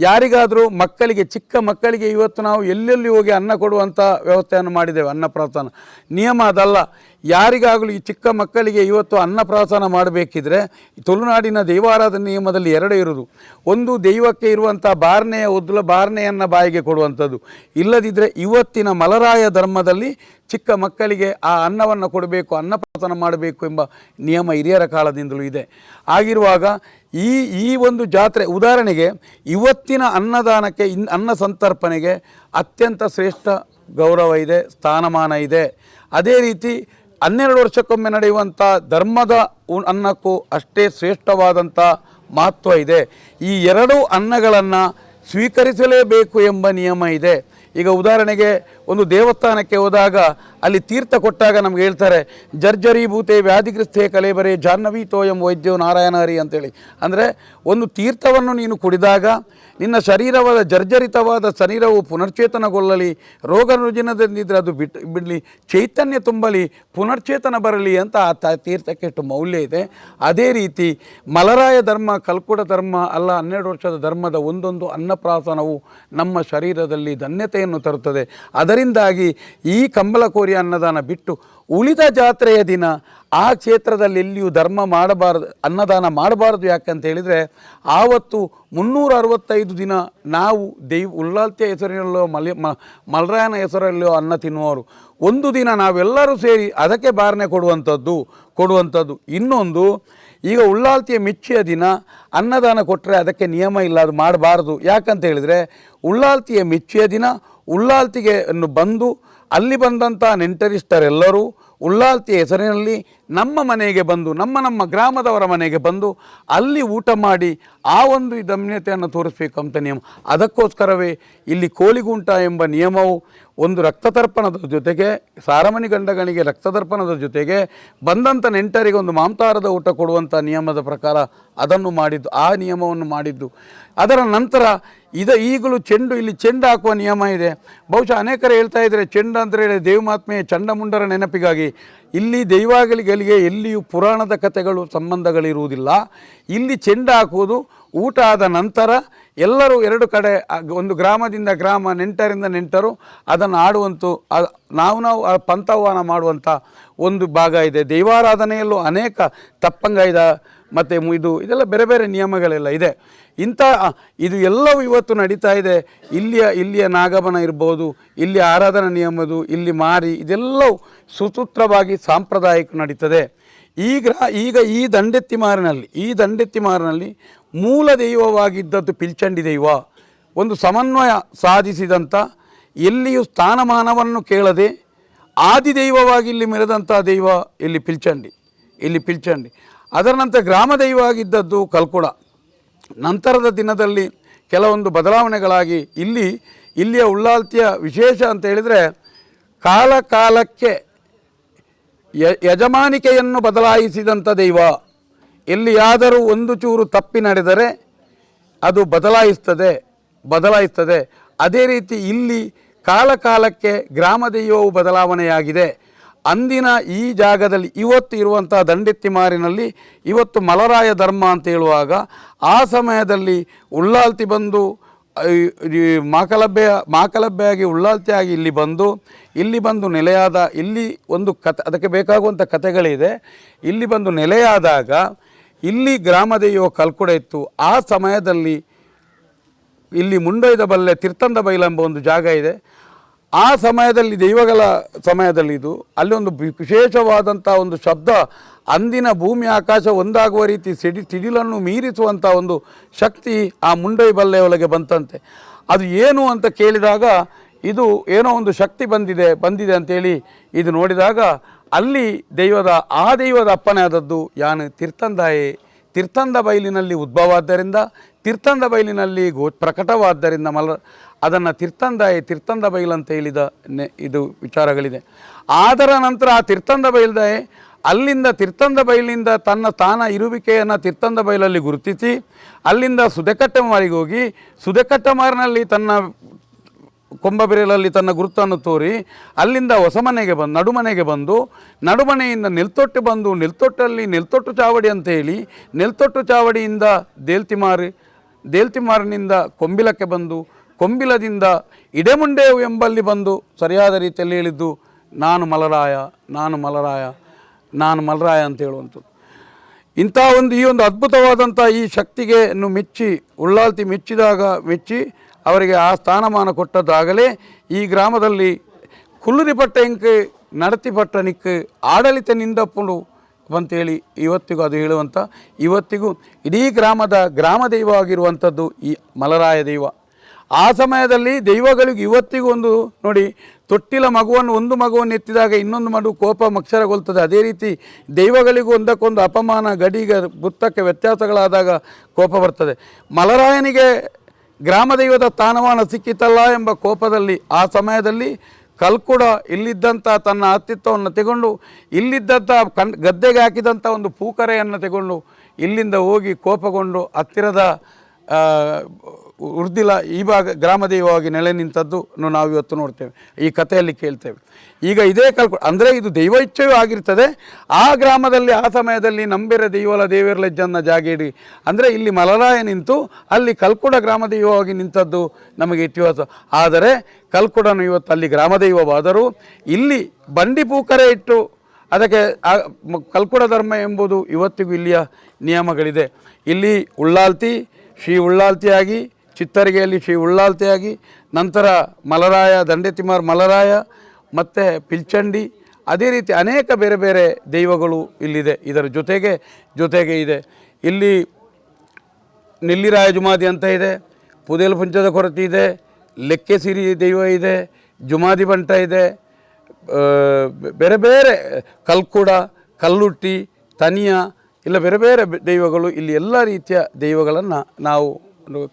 ಯಾರಿಗಾದರೂ ಮಕ್ಕಳಿಗೆ, ಚಿಕ್ಕ ಮಕ್ಕಳಿಗೆ ಇವತ್ತು ನಾವು ಎಲ್ಲೆಲ್ಲಿ ಹೋಗಿ ಅನ್ನ ಕೊಡುವಂಥ ವ್ಯವಸ್ಥೆಯನ್ನು ಮಾಡಿದ್ದೇವೆ. ಅನ್ನಪ್ರಾಸನ ನಿಯಮ ಅದಲ್ಲ. ಯಾರಿಗಾಗಲೂ ಈ ಚಿಕ್ಕ ಮಕ್ಕಳಿಗೆ ಇವತ್ತು ಅನ್ನಪ್ರಾಸನ ಮಾಡಬೇಕಿದ್ರೆ ತುಳುನಾಡಿನ ದೈವಾರಾಧನೆ ನಿಯಮದಲ್ಲಿ 2 ಇರುವುದು. ಒಂದು ದೈವಕ್ಕೆ ಇರುವಂಥ ಬಾರ್ನೆಯನ್ನು ಬಾಯಿಗೆ ಕೊಡುವಂಥದ್ದು. ಇಲ್ಲದಿದ್ದರೆ ಇವತ್ತಿನ ಮಲರಾಯ ಧರ್ಮದಲ್ಲಿ ಚಿಕ್ಕ ಮಕ್ಕಳಿಗೆ ಆ ಅನ್ನವನ್ನು ಕೊಡಬೇಕು, ಅನ್ನಪ್ರಾಸನ ಮಾಡಬೇಕು ಎಂಬ ನಿಯಮ ಹಿರಿಯರ ಕಾಲದಿಂದಲೂ ಇದೆ. ಆಗಿರುವಾಗ ಈ ಒಂದು ಜಾತ್ರೆ, ಉದಾಹರಣೆಗೆ ಇವತ್ತಿನ ಅನ್ನದಾನಕ್ಕೆ, ಅನ್ನ ಸಂತರ್ಪಣೆಗೆ ಅತ್ಯಂತ ಶ್ರೇಷ್ಠ ಗೌರವ ಇದೆ, ಸ್ಥಾನಮಾನ ಇದೆ. ಅದೇ ರೀತಿ 12 ವರ್ಷಕ್ಕೊಮ್ಮೆ ನಡೆಯುವಂಥ ಧರ್ಮದ ಅನ್ನಕ್ಕೂ ಅಷ್ಟೇ ಶ್ರೇಷ್ಠವಾದಂಥ ಮಹತ್ವ ಇದೆ. ಈ 2 ಅನ್ನಗಳನ್ನು ಸ್ವೀಕರಿಸಲೇಬೇಕು ಎಂಬ ನಿಯಮ ಇದೆ. ಈಗ ಉದಾಹರಣೆಗೆ ಒಂದು ದೇವಸ್ಥಾನಕ್ಕೆ ಹೋದಾಗ ಅಲ್ಲಿ ತೀರ್ಥ ಕೊಟ್ಟಾಗ ನಮ್ಗೆ ಹೇಳ್ತಾರೆ, ಜರ್ಜರೀಭೂತೆ ವ್ಯಾಧಿಗ್ರಸ್ಥೆ ಕಲೇಬರೆ ಜಾಹ್ನವಿ ತೋಯಂ ವೈದ್ಯೋ ನಾರಾಯಣ ಹರಿ ಅಂತೇಳಿ. ಅಂದರೆ ಒಂದು ತೀರ್ಥವನ್ನು ನೀನು ಕುಡಿದಾಗ ನಿನ್ನ ಶರೀರವಾದ ಜರ್ಜರಿತವಾದ ಶರೀರವು ಪುನರ್ಚೇತನಗೊಳ್ಳಲಿ, ರೋಗ ರುಜಿನದಿಂದಿದ್ರೆ ಅದು ಬಿಡಲಿ, ಚೈತನ್ಯ ತುಂಬಲಿ, ಪುನರ್ಚೇತನ ಬರಲಿ ಅಂತ ಆ ತೀರ್ಥಕ್ಕೆ ಎಷ್ಟು ಮೌಲ್ಯ ಇದೆ. ಅದೇ ರೀತಿ ಮಲರಾಯ ಧರ್ಮ, ಕಲ್ಕುಡ ಧರ್ಮ ಅಲ್ಲ, 12 ವರ್ಷದ ಧರ್ಮದ ಒಂದೊಂದು ಅನ್ನಪ್ರಾಸನವು ನಮ್ಮ ಶರೀರದಲ್ಲಿ ಧನ್ಯತೆಯನ್ನು ತರುತ್ತದೆ. ಅದರಿಂದಾಗಿ ಈ ಕಂಬಳಕೋರಿ ಅನ್ನದಾನ ಬಿಟ್ಟು ಉಳಿದ ಜಾತ್ರೆಯ ದಿನ ಆ ಕ್ಷೇತ್ರದಲ್ಲಿ ಎಲ್ಲಿಯೂ ಧರ್ಮ ಮಾಡಬಾರ್ದು, ಅನ್ನದಾನ ಮಾಡಬಾರ್ದು. ಯಾಕಂತ ಹೇಳಿದರೆ ಆವತ್ತು 365 ದಿನ ನಾವು ಉಳ್ಳಾಲ್ತಿಯ ಹೆಸರಿನಲ್ಲೋ ಮಲರಾಯನ ಹೆಸರಲ್ಲೋ ಅನ್ನ ತಿನ್ನುವವರು. ಒಂದು ದಿನ ನಾವೆಲ್ಲರೂ ಸೇರಿ ಅದಕ್ಕೆ ಬಾರಣೆ ಕೊಡುವಂಥದ್ದು. ಇನ್ನೊಂದು, ಈಗ ಉಳ್ಳಾಲ್ತಿಯ ಮೆಚ್ಚಿಯ ದಿನ ಅನ್ನದಾನ ಕೊಟ್ಟರೆ ಅದಕ್ಕೆ ನಿಯಮ ಇಲ್ಲ, ಅದು ಮಾಡಬಾರ್ದು. ಯಾಕಂತ ಹೇಳಿದರೆ ಉಳ್ಳಾಲ್ತಿಯ ಮೆಚ್ಚಿಯ ದಿನ ಉಳ್ಳಾಲ್ತಿಗೆ ಬಂದು ಅಲ್ಲಿ ಬಂದಂಥ ನೆಂಟರಿಷ್ಟರೆಲ್ಲರೂ ಉಳ್ಳಾಲ್ತಿಯ ಹೆಸರಿನಲ್ಲಿ ನಮ್ಮ ಮನೆಗೆ ಬಂದು, ನಮ್ಮ ಗ್ರಾಮದವರ ಮನೆಗೆ ಬಂದು ಅಲ್ಲಿ ಊಟ ಮಾಡಿ ಆ ಒಂದು ಧನ್ಯತೆಯನ್ನು ತೋರಿಸಬೇಕು ಅಂತ ನಿಯಮ. ಅದಕ್ಕೋಸ್ಕರವೇ ಇಲ್ಲಿ ಕೋಳಿಗುಂಟ ಎಂಬ ನಿಯಮವು ಒಂದು ರಕ್ತತರ್ಪಣದ ಜೊತೆಗೆ, ಸಾರಮಣಿ ಗಂಡಗಣಿಗೆ ರಕ್ತತರ್ಪಣದ ಜೊತೆಗೆ ಬಂದಂಥ ನೆಂಟರಿಗೆ ಒಂದು ಮಾಂಸಾಹಾರದ ಊಟ ಕೊಡುವಂಥ ನಿಯಮದ ಪ್ರಕಾರ ಅದನ್ನು ಮಾಡಿದ್ದು, ಆ ನಿಯಮವನ್ನು ಮಾಡಿದ್ದು. ಅದರ ನಂತರ ಈಗಲೂ ಇಲ್ಲಿ ಚೆಂಡು ಹಾಕುವ ನಿಯಮ ಇದೆ. ಬಹುಶಃ ಅನೇಕರು ಹೇಳ್ತಾ ಇದ್ದಾರೆ, ಚೆಂಡು ಅಂತ ಹೇಳಿ ದೇವಮಾತ್ಮೆ ಚಂಡಮುಂಡರ ನೆನಪಿಗಾಗಿ. ಇಲ್ಲಿ ದೈವಾಗಲಿಗಳಿಗೆ ಎಲ್ಲಿಯೂ ಪುರಾಣದ ಕಥೆಗಳು ಸಂಬಂಧಗಳಿರುವುದಿಲ್ಲ. ಇಲ್ಲಿ ಚೆಂಡು ಹಾಕುವುದು ಊಟ ಆದ ನಂತರ ಎಲ್ಲರೂ 2 ಕಡೆ, ಒಂದು ಗ್ರಾಮದಿಂದ ಗ್ರಾಮ, ನೆಂಟರಿಂದ ನೆಂಟರು ಅದನ್ನು ಆಡುವಂಥ, ನಾವು ಪಂಥವಾನ ಮಾಡುವಂಥ ಒಂದು ಭಾಗ ಇದೆ. ದೈವಾರಾಧನೆಯಲ್ಲೂ ಅನೇಕ ತಪ್ಪಂಗಾಯ್ದ ಮತ್ತು ಇದೆಲ್ಲ ಬೇರೆ ಬೇರೆ ನಿಯಮಗಳೆಲ್ಲ ಇದೆ. ಇದು ಎಲ್ಲವೂ ಇವತ್ತು ನಡೀತಾ ಇದೆ. ಇಲ್ಲಿಯ ನಾಗಮನ ಇರ್ಬೋದು, ಇಲ್ಲಿ ಆರಾಧನಾ ನಿಯಮದು, ಇಲ್ಲಿ ಮಾರಿ, ಇದೆಲ್ಲವೂ ಸುಸೂತ್ರವಾಗಿ ಸಾಂಪ್ರದಾಯಿಕ ನಡೀತದೆ. ಈಗ ಈ ದಂಡೆತ್ತಿಮಾರಿನಲ್ಲಿ ಮೂಲ ದೈವವಾಗಿದ್ದದ್ದು ಪಿಲ್ಚಂಡಿ ದೈವ. ಒಂದು ಸಮನ್ವಯ ಸಾಧಿಸಿದಂಥ, ಎಲ್ಲಿಯೂ ಸ್ಥಾನಮಾನವನ್ನು ಕೇಳದೆ ಆದಿದೈವವಾಗಿ ಇಲ್ಲಿ ಮೆರೆದಂಥ ದೈವ ಇಲ್ಲಿ ಪಿಲ್ಚಂಡಿ. ಅದರ ನಂತರ ಗ್ರಾಮ ದೈವ ಆಗಿದ್ದದ್ದು ಕಲ್ಕುಡ. ನಂತರದ ದಿನದಲ್ಲಿ ಕೆಲವೊಂದು ಬದಲಾವಣೆಗಳಾಗಿ ಇಲ್ಲಿಯ ಉಳ್ಳಾಲ್ತಿಯ ವಿಶೇಷ ಅಂತ ಹೇಳಿದರೆ, ಕಾಲಕ್ಕೆ ಯಜಮಾನಿಕೆಯನ್ನು ಬದಲಾಯಿಸಿದಂಥ ದೈವ. ಎಲ್ಲಿಯಾದರೂ ಒಂದು ಚೂರು ತಪ್ಪಿ ನಡೆದರೆ ಅದು ಬದಲಾಯಿಸ್ತದೆ. ಅದೇ ರೀತಿ ಇಲ್ಲಿ ಕಾಲಕ್ಕೆ ಗ್ರಾಮ ದೈವವು ಬದಲಾವಣೆಯಾಗಿದೆ. ಅಂದಿನ ಈ ಜಾಗದಲ್ಲಿ ಇವತ್ತು ಇರುವಂಥ ದಂಡೆತ್ತಿಮಾರಿನಲ್ಲಿ ಇವತ್ತು ಮಲರಾಯ ಧರ್ಮ ಅಂತ ಹೇಳುವಾಗ, ಆ ಸಮಯದಲ್ಲಿ ಉಳ್ಳಾಲ್ತಿ ಬಂದು ಮಾಕಲಬ್ಬೆಯಾಗಿ ಉಳ್ಳಾಲ್ತಿಯಾಗಿ ಇಲ್ಲಿ ಬಂದು ನೆಲೆಯಾದ, ಇಲ್ಲಿ ಒಂದು ಅದಕ್ಕೆ ಬೇಕಾಗುವಂಥ ಕಥೆಗಳಿದೆ. ಇಲ್ಲಿ ಬಂದು ನೆಲೆಯಾದಾಗ ಇಲ್ಲಿ ಗ್ರಾಮದೈವ ಕಲ್ಕುಡ ಇತ್ತು. ಆ ಸಮಯದಲ್ಲಿ ಇಲ್ಲಿ ಮುಂಡೊಯ್ದ ಬಲ್ಲೆ ತೀರ್ಥಂದ ಬೈಲ ಎಂಬ ಒಂದು ಜಾಗ ಇದೆ. ಆ ಸಮಯದಲ್ಲಿ ದೈವಗಳ ಸಮಯದಲ್ಲಿ ಅಲ್ಲಿ ಒಂದು ವಿಶೇಷವಾದಂಥ ಒಂದು ಶಬ್ದ, ಅಂದಿನ ಭೂಮಿ ಆಕಾಶ ಒಂದಾಗುವ ರೀತಿ ಸಿಡಿಲನ್ನು ಮೀರಿಸುವಂಥ ಒಂದು ಶಕ್ತಿ ಆ ಮುಂಡೊಯ್ ಬಲ್ಲೆ ಒಳಗೆ ಬಂತಂತೆ. ಅದು ಏನು ಅಂತ ಕೇಳಿದಾಗ, ಇದು ಏನೋ ಒಂದು ಶಕ್ತಿ ಬಂದಿದೆ ಅಂತೇಳಿ ಇದು ನೋಡಿದಾಗ ಅಲ್ಲಿ ದೈವದ ಅಪ್ಪನೇ ಆದದ್ದು ಯಾನು ತೀರ್ಥಂದ ಬೈಲಿನಲ್ಲಿ ಉದ್ಭವವಾದ್ದರಿಂದ, ತೀರ್ಥಂದ ಬೈಲಿನಲ್ಲಿ ಪ್ರಕಟವಾದ್ದರಿಂದ ಅದನ್ನು ತೀರ್ಥಂದ ಬೈಲ್ ಅಂತ ಹೇಳಿದ ಇದು ವಿಚಾರಗಳಿದೆ. ಅದರ ನಂತರ ಆ ತೀರ್ಥಂದ ಬೈಲ್ದಾಯೆ ಅಲ್ಲಿಂದ ತೀರ್ಥಂದ ಬೈಲಿಂದ ತನ್ನ ಸ್ಥಾನ ಇರುವಿಕೆಯನ್ನು ತೀರ್ಥಂದ ಬೈಲಲ್ಲಿ ಗುರುತಿಸಿ ಅಲ್ಲಿಂದ ಸುದೆಕಟ್ಟಮಾರಿಗೆ ಹೋಗಿ, ಸುದೆಕಟ್ಟಮಾರಿನಲ್ಲಿ ತನ್ನ ಕೊಂಬಬಿರಲಲ್ಲಿ ತನ್ನ ಗುರುತನ್ನು ತೋರಿ ಅಲ್ಲಿಂದ ಹೊಸಮನೆಗೆ ನಡುಮನೆಗೆ ಬಂದು, ನಡುಮನೆಯಿಂದ ನೆಲ್ತೊಟ್ಟಲ್ಲಿ ನೆಲ್ತೊಟ್ಟು ಚಾವಡಿ ಅಂತ ಹೇಳಿ, ನೆಲ್ತೊಟ್ಟು ಚಾವಡಿಯಿಂದ ದೇಲ್ತಿಮಾರಿನಿಂದ ಕೊಂಬಿಲಕ್ಕೆ ಬಂದು, ಕೊಂಬಿಲದಿಂದ ಇಡೆಮುಂಡೇವು ಎಂಬಲ್ಲಿ ಬಂದು ಸರಿಯಾದ ರೀತಿಯಲ್ಲಿ ಹೇಳಿದ್ದು ನಾನು ಮಲರಾಯ ಅಂತ ಹೇಳುವಂಥದ್ದು. ಈ ಒಂದು ಅದ್ಭುತವಾದಂಥ ಈ ಶಕ್ತಿಗೆ ಉಳ್ಳಾಲ್ತಿ ಮೆಚ್ಚಿ ಅವರಿಗೆ ಆ ಸ್ಥಾನಮಾನ ಕೊಟ್ಟದ್ದಾಗಲೇ ಈ ಗ್ರಾಮದಲ್ಲಿ ಕುಲ್ಲುರಿಪಟ್ಟ ಇಂಕ್ ನಡತಿಪಟ್ಟ ನಿಕ್ ಆಡಳಿತ ನಿಂದಪ್ಪುಡು ಅಂತೇಳಿ ಇವತ್ತಿಗೂ ಅದು ಹೇಳುವಂಥ, ಇವತ್ತಿಗೂ ಇಡೀ ಗ್ರಾಮ ದೈವ ಆಗಿರುವಂಥದ್ದು ಈ ಮಲರಾಯ ದೈವ. ಆ ಸಮಯದಲ್ಲಿ ದೈವಗಳಿಗೂ ಇವತ್ತಿಗೂ ಒಂದು ನೋಡಿ, ತೊಟ್ಟಿಲ ಒಂದು ಮಗುವನ್ನು ಎತ್ತಿದಾಗ ಇನ್ನೊಂದು ಮಗು ಕೋಪ ಮಕ್ಷರಗೊಳ್ತದೆ. ಅದೇ ರೀತಿ ದೈವಗಳಿಗೂ ಒಂದಕ್ಕೊಂದು ಅಪಮಾನ, ಗಡಿಗೆ ಬುತ್ತಕ್ಕೆ ವ್ಯತ್ಯಾಸಗಳಾದಾಗ ಕೋಪ ಬರ್ತದೆ. ಮಲರಾಯನಿಗೆ ಗ್ರಾಮ ದೈವದ ಸ್ಥಾನಮಾನ ಸಿಕ್ಕಿತಲ್ಲ ಎಂಬ ಕೋಪದಲ್ಲಿ ಆ ಸಮಯದಲ್ಲಿ ಕಲ್ಕುಡ ಇಲ್ಲಿದ್ದಂಥ ತನ್ನ ಅಸ್ತಿತ್ವವನ್ನು ತಗೊಂಡು ಇಲ್ಲಿದ್ದಂಥ ಗದ್ದೆಗೆ ಹಾಕಿದಂಥ ಒಂದು ಪೂಕರೆಯನ್ನು ತಗೊಂಡು ಇಲ್ಲಿಂದ ಹೋಗಿ ಕೋಪಗೊಂಡು ಹತ್ತಿರದ ಉರ್ದಿಲ ಈ ಭಾಗ ಗ್ರಾಮದೈವವಾಗಿ ನೆಲೆ ನಿಂತದ್ದು ನಾವು ಇವತ್ತು ನೋಡ್ತೇವೆ, ಈ ಕಥೆಯಲ್ಲಿ ಕೇಳ್ತೇವೆ. ಈಗ ಇದೇ ಅಂದರೆ ಇದು ದೈವ ಇಚ್ಛೆಯೂ ಆಗಿರ್ತದೆ. ಆ ಗ್ರಾಮದಲ್ಲಿ ಆ ಸಮಯದಲ್ಲಿ ನಂಬೆರೆ ದೈವಲ ದೇವೇರ್ಲೆಜ್ಜನ್ನ ಜಾಗೇಡಿ ಅಂದರೆ ಇಲ್ಲಿ ಮಲರಾಯ ನಿಂತು ಅಲ್ಲಿ ಕಲ್ಕುಡ ಗ್ರಾಮದೈವವಾಗಿ ನಿಂತದ್ದು ನಮಗೆ ಇತಿಹಾಸ. ಆದರೆ ಕಲ್ಕುಡನು ಇವತ್ತು ಅಲ್ಲಿ ಗ್ರಾಮದೈವವಾದರೂ ಇಲ್ಲಿ ಬಂಡಿ ಪೂಕರೆ ಇಟ್ಟು ಅದಕ್ಕೆ ಕಲ್ಕುಡ ಧರ್ಮ ಎಂಬುದು ಇವತ್ತಿಗೂ ಇಲ್ಲಿಯ ನಿಯಮಗಳಿದೆ. ಇಲ್ಲಿ ಉಳ್ಳಾಲ್ತಿ ಶ್ರೀ ಉಳ್ಳಾಲ್ತಿಯಾಗಿ, ಚಿತ್ತರಿಗೆಯಲ್ಲಿ ಶ್ರೀ ಉಳ್ಳಾಲ್ತಿಯಾಗಿ, ನಂತರ ಮಲರಾಯ ದಂಡೆತಿಮಾರ್ ಮಲರಾಯ ಮತ್ತು ಪಿಲ್ಚಂಡಿ, ಅದೇ ರೀತಿ ಅನೇಕ ಬೇರೆ ಬೇರೆ ದೈವಗಳು ಇಲ್ಲಿದೆ. ಇದರ ಜೊತೆಗೆ ಇದೆ ಇಲ್ಲಿ ನೆಲ್ಲಿರಾಯ ಜುಮಾದಿ ಅಂತ ಇದೆ, ಪುದೇಲು ಪುಂಚದ ಕೊರತೆ ಇದೆ, ಲೆಕ್ಕೆ ಸಿರಿ ದೈವ ಇದೆ, ಜುಮಾದಿ ಬಂಟ ಇದೆ, ಬೇರೆ ಬೇರೆ ಕಲ್ಕುಡ, ಕಲ್ಲುಟ್ಟಿ, ತನಿಯ, ಇಲ್ಲ ಬೇರೆ ಬೇರೆ ದೈವಗಳು ಇಲ್ಲಿ ಎಲ್ಲ ರೀತಿಯ ದೈವಗಳನ್ನು ನಾವು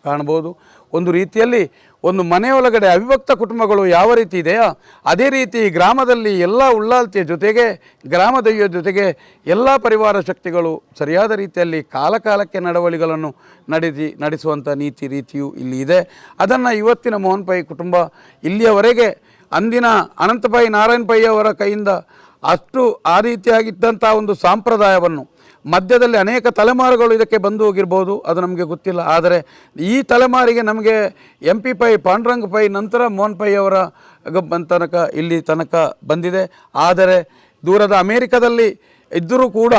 ಕಾಣ್ಬೋದು. ಒಂದು ರೀತಿಯಲ್ಲಿ ಒಂದು ಮನೆಯೊಳಗಡೆ ಅವಿಭಕ್ತ ಕುಟುಂಬಗಳು ಯಾವ ರೀತಿ ಇದೆಯೋ ಅದೇ ರೀತಿ ಗ್ರಾಮದಲ್ಲಿ ಎಲ್ಲ ಉಳ್ಳಾಲ್ತಿಯ ಜೊತೆಗೆ ಗ್ರಾಮ ದೈವದ ಜೊತೆಗೆ ಎಲ್ಲ ಪರಿವಾರ ಶಕ್ತಿಗಳು ಸರಿಯಾದ ರೀತಿಯಲ್ಲಿ ಕಾಲಕಾಲಕ್ಕೆ ನಡವಳಿಗಳನ್ನು ನಡೆಸುವಂಥ ರೀತಿಯು ಇಲ್ಲಿ ಇದೆ. ಅದನ್ನು ಇವತ್ತಿನ ಮೋಹನ್ ಪೈ ಕುಟುಂಬ ಇಲ್ಲಿಯವರೆಗೆ ಅಂದಿನ ಅನಂತ ಪೈ ನಾರಾಯಣ ಪೈ ಅವರ ಕೈಯಿಂದ ಅಷ್ಟು ಆ ರೀತಿಯಾಗಿದ್ದಂಥ ಒಂದು ಸಂಪ್ರದಾಯವನ್ನು ಮಧ್ಯದಲ್ಲಿ ಅನೇಕ ತಲೆಮಾರುಗಳು ಇದಕ್ಕೆ ಬಂದು ಹೋಗಿರ್ಬೋದು, ಅದು ನಮಗೆ ಗೊತ್ತಿಲ್ಲ. ಆದರೆ ಈ ತಲೆಮಾರಿಗೆ ನಮಗೆ MP ಪೈ ಪಾಂಡುರಂಗ ಪೈ ನಂತರ ಮೋಹನ್ ಪೈ ಅವರ ತನಕ ಇಲ್ಲಿ ತನಕ ಬಂದಿದೆ. ಆದರೆ ದೂರದ ಅಮೇರಿಕದಲ್ಲಿ ಇದ್ದರೂ ಕೂಡ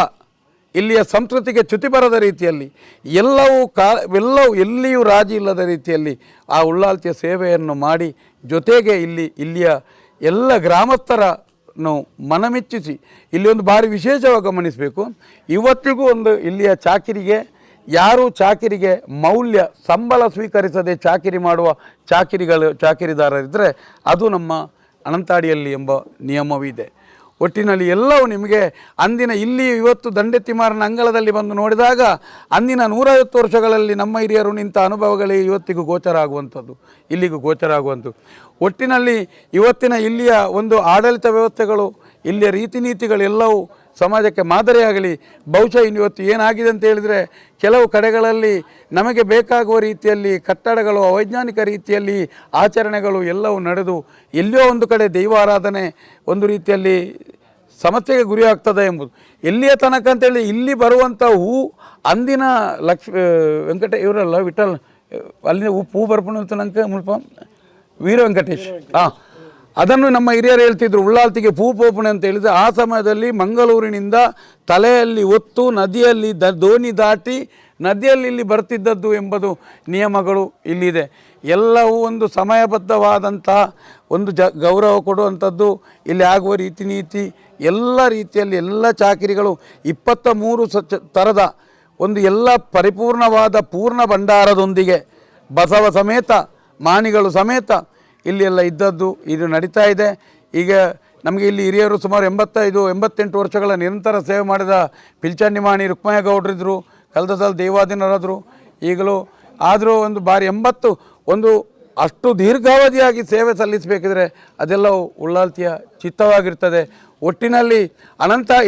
ಇಲ್ಲಿಯ ಸಂಸ್ಕೃತಿಗೆ ಚ್ಯುತಿ ಬರದ ರೀತಿಯಲ್ಲಿ ಎಲ್ಲವೂ ಎಲ್ಲಿಯೂ ರಾಜಿ ಇಲ್ಲದ ರೀತಿಯಲ್ಲಿ ಆ ಉಳ್ಳಾಲ್ತಿಯ ಸೇವೆಯನ್ನು ಮಾಡಿ ಜೊತೆಗೆ ಇಲ್ಲಿಯ ಎಲ್ಲ ಗ್ರಾಮಸ್ಥರನ್ನು ಮನಮೆಚ್ಚಿಸಿ ಇಲ್ಲಿ ಒಂದು ಭಾರಿ ವಿಶೇಷವಾಗಿ ಗಮನಿಸಬೇಕು. ಇವತ್ತಿಗೂ ಒಂದು ಇಲ್ಲಿಯ ಚಾಕಿರಿಗೆ ಮೌಲ್ಯ ಸಂಬಳ ಸ್ವೀಕರಿಸದೆ ಚಾಕಿರಿ ಮಾಡುವ ಚಾಕಿರಿದಾರರಿದ್ದರೆ ಅದು ನಮ್ಮ ಅನಂತಾಡಿಯಲ್ಲಿ ಎಂಬ ನಿಯಮವಿದೆ. ಒಟ್ಟಿನಲ್ಲಿ ಎಲ್ಲವೂ ನಿಮಗೆ ಅಂದಿನ ಇಲ್ಲಿ ಇವತ್ತು ದಂಡೆತಿಮಾರನ ಅಂಗಳದಲ್ಲಿ ಬಂದು ನೋಡಿದಾಗ ಅಂದಿನ 150 ವರ್ಷಗಳಲ್ಲಿ ನಮ್ಮ ಹಿರಿಯರು ನಿಂತ ಅನುಭವಗಳೇ ಇವತ್ತಿಗೂ ಇಲ್ಲಿಗೂ ಗೋಚರ ಆಗುವಂಥದ್ದು. ಒಟ್ಟಿನಲ್ಲಿ ಇವತ್ತಿನ ಇಲ್ಲಿಯ ಒಂದು ಆಡಳಿತ ವ್ಯವಸ್ಥೆಗಳು, ಇಲ್ಲಿಯ ರೀತಿ ನೀತಿಗಳೆಲ್ಲವೂ ಸಮಾಜಕ್ಕೆ ಮಾದರಿಯಾಗಲಿ. ಬಹುಶಃ ಇವತ್ತು ಏನಾಗಿದೆ ಅಂತ ಹೇಳಿದರೆ ಕೆಲವು ಕಡೆಗಳಲ್ಲಿ ನಮಗೆ ಬೇಕಾಗುವ ರೀತಿಯಲ್ಲಿ ಕಟ್ಟಡಗಳು ಅವೈಜ್ಞಾನಿಕ ರೀತಿಯಲ್ಲಿ ಆಚರಣೆಗಳು ಎಲ್ಲವೂ ನಡೆದು ಎಲ್ಲೋ ಒಂದು ಕಡೆ ದೈವಾರಾಧನೆ ಒಂದು ರೀತಿಯಲ್ಲಿ ಸಮಸ್ಯೆಗೆ ಗುರಿ ಆಗ್ತದೆ ಎಂಬುದು ಎಲ್ಲಿಯ ತನಕ ಅಂತೇಳಿ ಇಲ್ಲಿ ಬರುವಂಥ ಅಂದಿನ ವೆಂಕಟ ಇವರಲ್ಲ ವಿಠಲ್ ಅಲ್ಲಿ ಹೂ ಬರ್ಪಣೆ ತನಕ ಮುಲ್ಪ ವೀರ ವೆಂಕಟೇಶ್ ಅದನ್ನು ನಮ್ಮ ಹಿರಿಯರು ಹೇಳ್ತಿದ್ರು. ಉಳ್ಳಾಲ್ತಿಗೆ ಪೋಪಣೆ ಅಂತ ಹೇಳಿದರೆ ಆ ಸಮಯದಲ್ಲಿ ಮಂಗಳೂರಿನಿಂದ ತಲೆಯಲ್ಲಿ ಹೊತ್ತು ನದಿಯಲ್ಲಿ ದೋಣಿ ದಾಟಿ ನದಿಯಲ್ಲಿ ಇಲ್ಲಿ ಬರ್ತಿದ್ದದ್ದು ಎಂಬುದು ನಿಯಮಗಳು ಇಲ್ಲಿದೆ. ಎಲ್ಲವೂ ಒಂದು ಸಮಯಬದ್ಧವಾದಂಥ ಒಂದು ಗೌರವ ಕೊಡುವಂಥದ್ದು ಇಲ್ಲಿ ಆಗುವ ರೀತಿ ನೀತಿ ಎಲ್ಲ ರೀತಿಯಲ್ಲಿ ಎಲ್ಲ ಚಾಕಿರಿಗಳು 23 ಥರದ ಒಂದು ಎಲ್ಲ ಪರಿಪೂರ್ಣವಾದ ಪೂರ್ಣ ಭಂಡಾರದೊಂದಿಗೆ ಬಸವ ಸಮೇತ ಮಾಣಿಗಳು ಸಮೇತ ಇಲ್ಲಿ ಎಲ್ಲ ಇದ್ದದ್ದು ಇದು ನಡೀತಾ ಇದೆ. ಈಗ ನಮಗೆ ಇಲ್ಲಿ ಹಿರಿಯರು ಸುಮಾರು 85-88 ವರ್ಷಗಳ ನಿರಂತರ ಸೇವೆ ಮಾಡಿದ ಪಿಲ್ಚಂಡಿ ಮಾಣಿ ರುಕ್ಮಯ್ಯ ಗೌಡ್ರಿದ್ರು, ಕಳೆದ ಸಲ ದೇವಾಧೀನರಾದರು. ಈಗಲೂ ಆದರೂ ಒಂದು ಬಾರಿ 80 ಒಂದು ಅಷ್ಟು ದೀರ್ಘಾವಧಿಯಾಗಿ ಸೇವೆ ಸಲ್ಲಿಸಬೇಕಿದ್ರೆ ಅದೆಲ್ಲವೂ ಉಳ್ಳಾಲ್ತಿಯ ಚಿತ್ತವಾಗಿರ್ತದೆ. ಒಟ್ಟಿನಲ್ಲಿ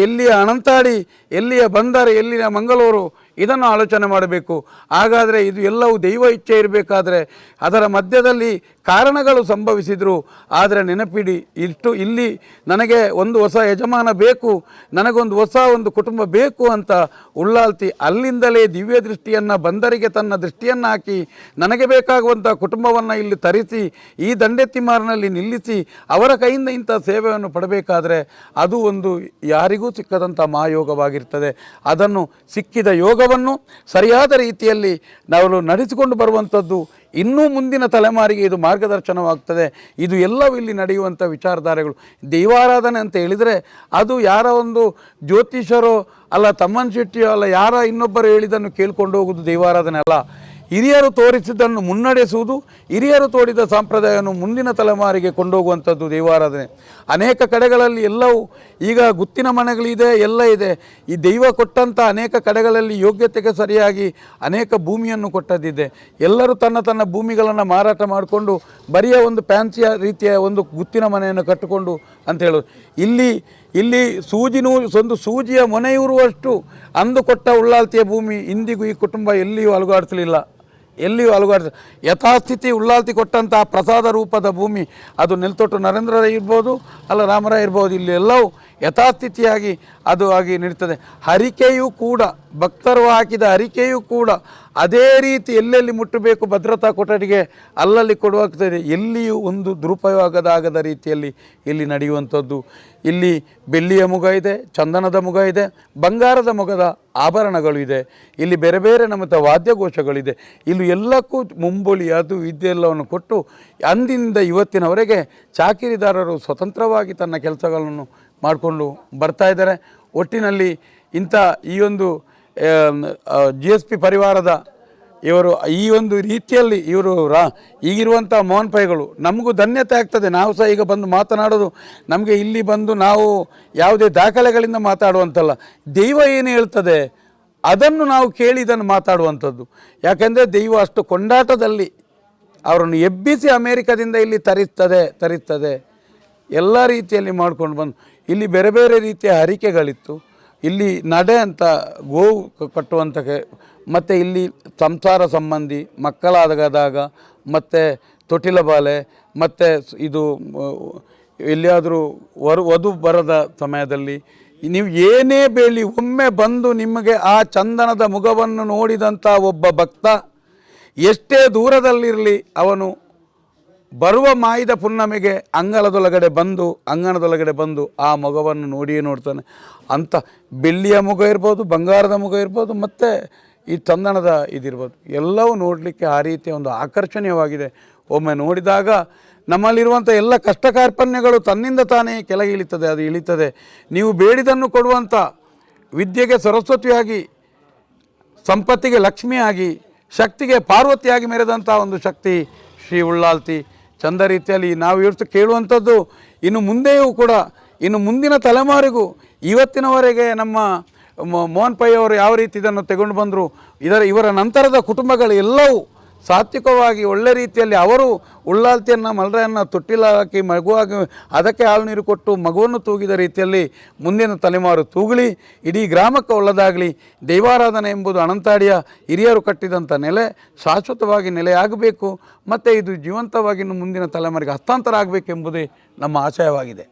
ಎಲ್ಲಿಯ ಅನಂತಾಡಿ, ಎಲ್ಲಿಯ ಬಂದರು, ಎಲ್ಲಿಯ ಮಂಗಳೂರು ಇದನ್ನು ಆಲೋಚನೆ ಮಾಡಬೇಕು. ಹಾಗಾದರೆ ಇದು ಎಲ್ಲವೂ ದೈವ ಇಚ್ಛೆ ಇರಬೇಕಾದ್ರೆ ಅದರ ಮಧ್ಯದಲ್ಲಿ ಕಾರಣಗಳು ಸಂಭವಿಸಿದರು. ಆದರೆ ನೆನಪಿಡಿ, ಇಲ್ಲಿ ನನಗೆ ಒಂದು ಹೊಸ ಯಜಮಾನ ಬೇಕು, ನನಗೊಂದು ಹೊಸ ಒಂದು ಕುಟುಂಬ ಬೇಕು ಅಂತ ಉಳ್ಳಾಲ್ತಿ ಅಲ್ಲಿಂದಲೇ ದಿವ್ಯ ದೃಷ್ಟಿಯನ್ನು ಬಂದರಿಗೆ ತನ್ನ ದೃಷ್ಟಿಯನ್ನು ಹಾಕಿ ನನಗೆ ಬೇಕಾಗುವಂಥ ಕುಟುಂಬವನ್ನು ಇಲ್ಲಿ ತರಿಸಿ ಈ ದಂಡೆತ್ತಿಮಾರಿನಲ್ಲಿ ನಿಲ್ಲಿಸಿ ಅವರ ಕೈಯಿಂದ ಇಂಥ ಸೇವೆಯನ್ನು ಪಡಬೇಕಾದ್ರೆ ಅದು ಒಂದು ಯಾರಿಗೂ ಸಿಕ್ಕದಂಥ ಮಹಾಯೋಗವಾಗಿರ್ತದೆ. ಅದನ್ನು ಸಿಕ್ಕಿದ ಯೋಗವನ್ನು ಸರಿಯಾದ ರೀತಿಯಲ್ಲಿ ನಾವು ನಡೆಸಿಕೊಂಡು ಬರುವಂಥದ್ದು ಇನ್ನೂ ಮುಂದಿನ ತಲೆಮಾರಿಗೆ ಇದು ಮಾರ್ಗದರ್ಶನವಾಗ್ತದೆ. ಇದು ಎಲ್ಲವೂ ಇಲ್ಲಿ ನಡೆಯುವಂಥ ವಿಚಾರಧಾರೆಗಳು. ದೈವಾರಾಧನೆ ಅಂತ ಹೇಳಿದರೆ ಅದು ಯಾರ ಒಂದು ಜ್ಯೋತಿಷರೋ ಅಲ್ಲ, ತಮ್ಮನ್ ಶೆಟ್ಟಿಯೋ ಅಲ್ಲ, ಯಾರ ಇನ್ನೊಬ್ಬರು ಹೇಳಿದ್ದನ್ನು ಕೇಳ್ಕೊಂಡು ಹೋಗೋದು ದೈವಾರಾಧನೆ ಅಲ್ಲ. ಹಿರಿಯರು ತೋರಿಸಿದ್ದನ್ನು ಮುನ್ನಡೆಸುವುದು, ಹಿರಿಯರು ತೋರಿದ ಸಂಪ್ರದಾಯವನ್ನು ಮುಂದಿನ ತಲೆಮಾರಿಗೆ ಕೊಂಡೋಗುವಂಥದ್ದು ದೈವಾರಾಧನೆ. ಅನೇಕ ಕಡೆಗಳಲ್ಲಿ ಎಲ್ಲವೂ ಈಗ ಗುತ್ತಿನ ಮನೆಗಳಿದೆ, ಎಲ್ಲ ಇದೆ. ಈ ದೈವ ಕೊಟ್ಟಂಥ ಅನೇಕ ಕಡೆಗಳಲ್ಲಿ ಯೋಗ್ಯತೆಗೆ ಸರಿಯಾಗಿ ಅನೇಕ ಭೂಮಿಯನ್ನು ಕೊಟ್ಟದ್ದಿದೆ. ಎಲ್ಲರೂ ತನ್ನ ತನ್ನ ಭೂಮಿಗಳನ್ನು ಮಾರಾಟ ಮಾಡಿಕೊಂಡು ಬರಿಯ ಒಂದು ಫ್ಯಾನ್ಸಿಯ ರೀತಿಯ ಒಂದು ಗುತ್ತಿನ ಮನೆಯನ್ನು ಕಟ್ಟಿಕೊಂಡು ಅಂತ ಹೇಳೋದು. ಇಲ್ಲಿ ಒಂದು ಸೂಜಿಯ ಮೊನೆಯೂರುವಷ್ಟು ಅಂದು ಕೊಟ್ಟ ಉಳ್ಳಾಲ್ತಿಯ ಭೂಮಿ ಇಂದಿಗೂ ಈ ಕುಟುಂಬ ಎಲ್ಲಿಯೂ ಅಲುಗಾಡಿಸಲಿಲ್ಲ. ಯಥಾಸ್ಥಿತಿ ಉಳ್ಳಾಲ್ತಿ ಕೊಟ್ಟಂಥ ಪ್ರಸಾದ ರೂಪದ ಭೂಮಿ, ಅದು ನೆಲ್ತೊಟ್ಟು ನರೇಂದ್ರ ಇರ್ಬೋದು, ಅಲ್ಲ ರಾಮರಾಯ ಇರ್ಬೋದು, ಇಲ್ಲಿ ಎಲ್ಲವೂ ಯಥಾಸ್ಥಿತಿಯಾಗಿ ಅದು ಆಗಿ ನಡೀತದೆ. ಹರಿಕೆಯೂ ಕೂಡ ಭಕ್ತರು ಹಾಕಿದ ಹರಿಕೆಯೂ ಕೂಡ ಅದೇ ರೀತಿ ಎಲ್ಲೆಲ್ಲಿ ಮುಟ್ಟಬೇಕು ಭದ್ರತಾ ಕೊಠಡಿಗೆ ಅಲ್ಲಲ್ಲಿ ಕೊಡುವಾಗ್ತದೆ. ಎಲ್ಲಿಯೂ ಒಂದು ದುರುಪಯೋಗದಾಗದ ರೀತಿಯಲ್ಲಿ ಇಲ್ಲಿ ನಡೆಯುವಂಥದ್ದು. ಇಲ್ಲಿ ಬೆಳ್ಳಿಯ ಮುಗ ಇದೆ, ಚಂದನದ ಮುಗ ಇದೆ, ಬಂಗಾರದ ಮುಗದ ಆಭರಣಗಳು ಇದೆ. ಇಲ್ಲಿ ಬೇರೆ ಬೇರೆ ನಮ್ಮದ ವಾದ್ಯಘೋಷಗಳಿದೆ. ಇಲ್ಲಿ ಎಲ್ಲಕ್ಕೂ ಮುಂಬೊಳಿ ಅದು ಇದೆಲ್ಲವನ್ನು ಕೊಟ್ಟು ಅಂದಿನಿಂದ ಇವತ್ತಿನವರೆಗೆ ಚಾಕಿರಿದಾರರು ಸ್ವತಂತ್ರವಾಗಿ ತನ್ನ ಕೆಲಸಗಳನ್ನು ಮಾಡಿಕೊಂಡು ಬರ್ತಾ ಇದ್ದಾರೆ. ಒಟ್ಟಿನಲ್ಲಿ ಇಂಥ ಈ ಒಂದು GSP ಪರಿವಾರದ ಇವರು ಈ ಒಂದು ರೀತಿಯಲ್ಲಿ ಇವರು ಈಗಿರುವಂಥ ಮೋಹನ್ ಪೈಗಳು ನಮಗೂ ಧನ್ಯತೆ ಆಗ್ತದೆ. ನಾವು ಸಹ ಈಗ ಬಂದು ಮಾತನಾಡೋದು ನಮಗೆ ಇಲ್ಲಿ ಬಂದು ನಾವು ಯಾವುದೇ ದಾಖಲೆಗಳಿಂದ ಮಾತಾಡುವಂಥಲ್ಲ, ದೈವ ಏನು ಹೇಳ್ತದೆ ಅದನ್ನು ನಾವು ಕೇಳಿ ಇದನ್ನು ಮಾತಾಡುವಂಥದ್ದು. ಯಾಕೆಂದರೆ ದೈವ ಅಷ್ಟು ಕೊಂಡಾಟದಲ್ಲಿ ಅವರನ್ನು ಎಬ್ಬಿಸಿ ಅಮೇರಿಕದಿಂದ ಇಲ್ಲಿ ತರಿಸ್ತದೆ ಎಲ್ಲ ರೀತಿಯಲ್ಲಿ ಮಾಡ್ಕೊಂಡು ಬಂದು ಇಲ್ಲಿ ಬೇರೆ ಬೇರೆ ರೀತಿಯ ಹರಿಕೆಗಳಿತ್ತು. ಇಲ್ಲಿ ನಡೆ ಅಂತ ಗೋವು ಕಟ್ಟುವಂಥ ಮತ್ತು ಇಲ್ಲಿ ಸಂಸಾರ ಸಂಬಂಧಿ ಮಕ್ಕಳಾದಾಗ ಮತ್ತು ತೊಟ್ಟಿಲ ಬಾಲೆ ಮತ್ತು ಇದು ಎಲ್ಲಿಯಾದರೂ ವಧು ಬರದ ಸಮಯದಲ್ಲಿ ನೀವು ಏನೇ ಬೇಳಿ ಒಮ್ಮೆ ಬಂದು ನಿಮಗೆ ಆ ಚಂದನದ ಮುಖವನ್ನು ನೋಡಿದಂಥ ಒಬ್ಬ ಭಕ್ತ ಎಷ್ಟೇ ದೂರದಲ್ಲಿರಲಿ ಅವನು ಬರುವ ಮಾಯಿದ ಪುಣ್ಯಮೆಗೆ ಅಂಗಳದೊಳಗಡೆ ಬಂದು ಆ ಮೊಗವನ್ನು ನೋಡಿಯೇ ನೋಡ್ತಾನೆ. ಅಂಥ ಬೆಳ್ಳಿಯ ಮುಗ ಇರ್ಬೋದು, ಬಂಗಾರದ ಮುಗ ಇರ್ಬೋದು, ಮತ್ತು ಈ ಚಂದನದ ಇದಿರ್ಬೋದು, ಎಲ್ಲವೂ ನೋಡಲಿಕ್ಕೆ ಆ ರೀತಿಯ ಒಂದು ಆಕರ್ಷಣೀಯವಾಗಿದೆ. ಒಮ್ಮೆ ನೋಡಿದಾಗ ನಮ್ಮಲ್ಲಿರುವಂಥ ಎಲ್ಲ ಕಷ್ಟ ಕಾರ್ಪಣ್ಯಗಳು ತನ್ನಿಂದ ತಾನೇ ಕೆಳಗೆ ಅದು ಇಳಿತದೆ. ನೀವು ಬೇಡಿದನ್ನು ಕೊಡುವಂಥ ವಿದ್ಯೆಗೆ ಸರಸ್ವತಿಯಾಗಿ, ಸಂಪತ್ತಿಗೆ ಲಕ್ಷ್ಮಿಯಾಗಿ, ಶಕ್ತಿಗೆ ಪಾರ್ವತಿಯಾಗಿ ಮೆರೆದಂಥ ಒಂದು ಶಕ್ತಿ ಶ್ರೀ ಉಳ್ಳಾಲ್ತಿ. ಚಂದ ರೀತಿಯಲ್ಲಿ ನಾವು ಇವತ್ತು ಕೇಳುವಂಥದ್ದು ಇನ್ನು ಮುಂದೆಯೂ ಕೂಡ, ಇನ್ನು ಮುಂದಿನ ತಲೆಮಾರಿಗೂ ಇವತ್ತಿನವರೆಗೆ ನಮ್ಮ ಮೋಹನ್ ಪೈ ಅವರು ಯಾವ ರೀತಿ ಇದನ್ನು ತೆಗೊಂಡು ಬಂದರು, ಇವರ ನಂತರದ ಕುಟುಂಬಗಳು ಎಲ್ಲವೂ ಸಾತ್ವಿಕವಾಗಿ ಒಳ್ಳೆ ರೀತಿಯಲ್ಲಿ ಅವರು ಉಳ್ಳಾಲ್ತಿಯನ್ನು ಮಲ್ರೆಯನ್ನು ತೊಟ್ಟಿಲ ಹಾಕಿ ಮಗುವಾಗಿ ಅದಕ್ಕೆ ಹಾಲು ನೀರು ಕೊಟ್ಟು ಮಗುವನ್ನು ತೂಗಿದ ರೀತಿಯಲ್ಲಿ ಮುಂದಿನ ತಲೆಮಾರು ತೂಗಲಿ, ಇಡೀ ಗ್ರಾಮಕ್ಕೆ ಒಳ್ಳೆದಾಗಲಿ. ದೈವಾರಾಧನೆ ಎಂಬುದು ಅನಂತಾಡಿಯ ಹಿರಿಯರು ಕಟ್ಟಿದಂಥ ನೆಲೆ ಶಾಶ್ವತವಾಗಿ ನೆಲೆಯಾಗಬೇಕು ಮತ್ತು ಇದು ಜೀವಂತವಾಗಿ ಮುಂದಿನ ತಲೆಮಾರಿಗೆ ಹಸ್ತಾಂತರ ಆಗಬೇಕೆಂಬುದೇ ನಮ್ಮ ಆಶಯವಾಗಿದೆ.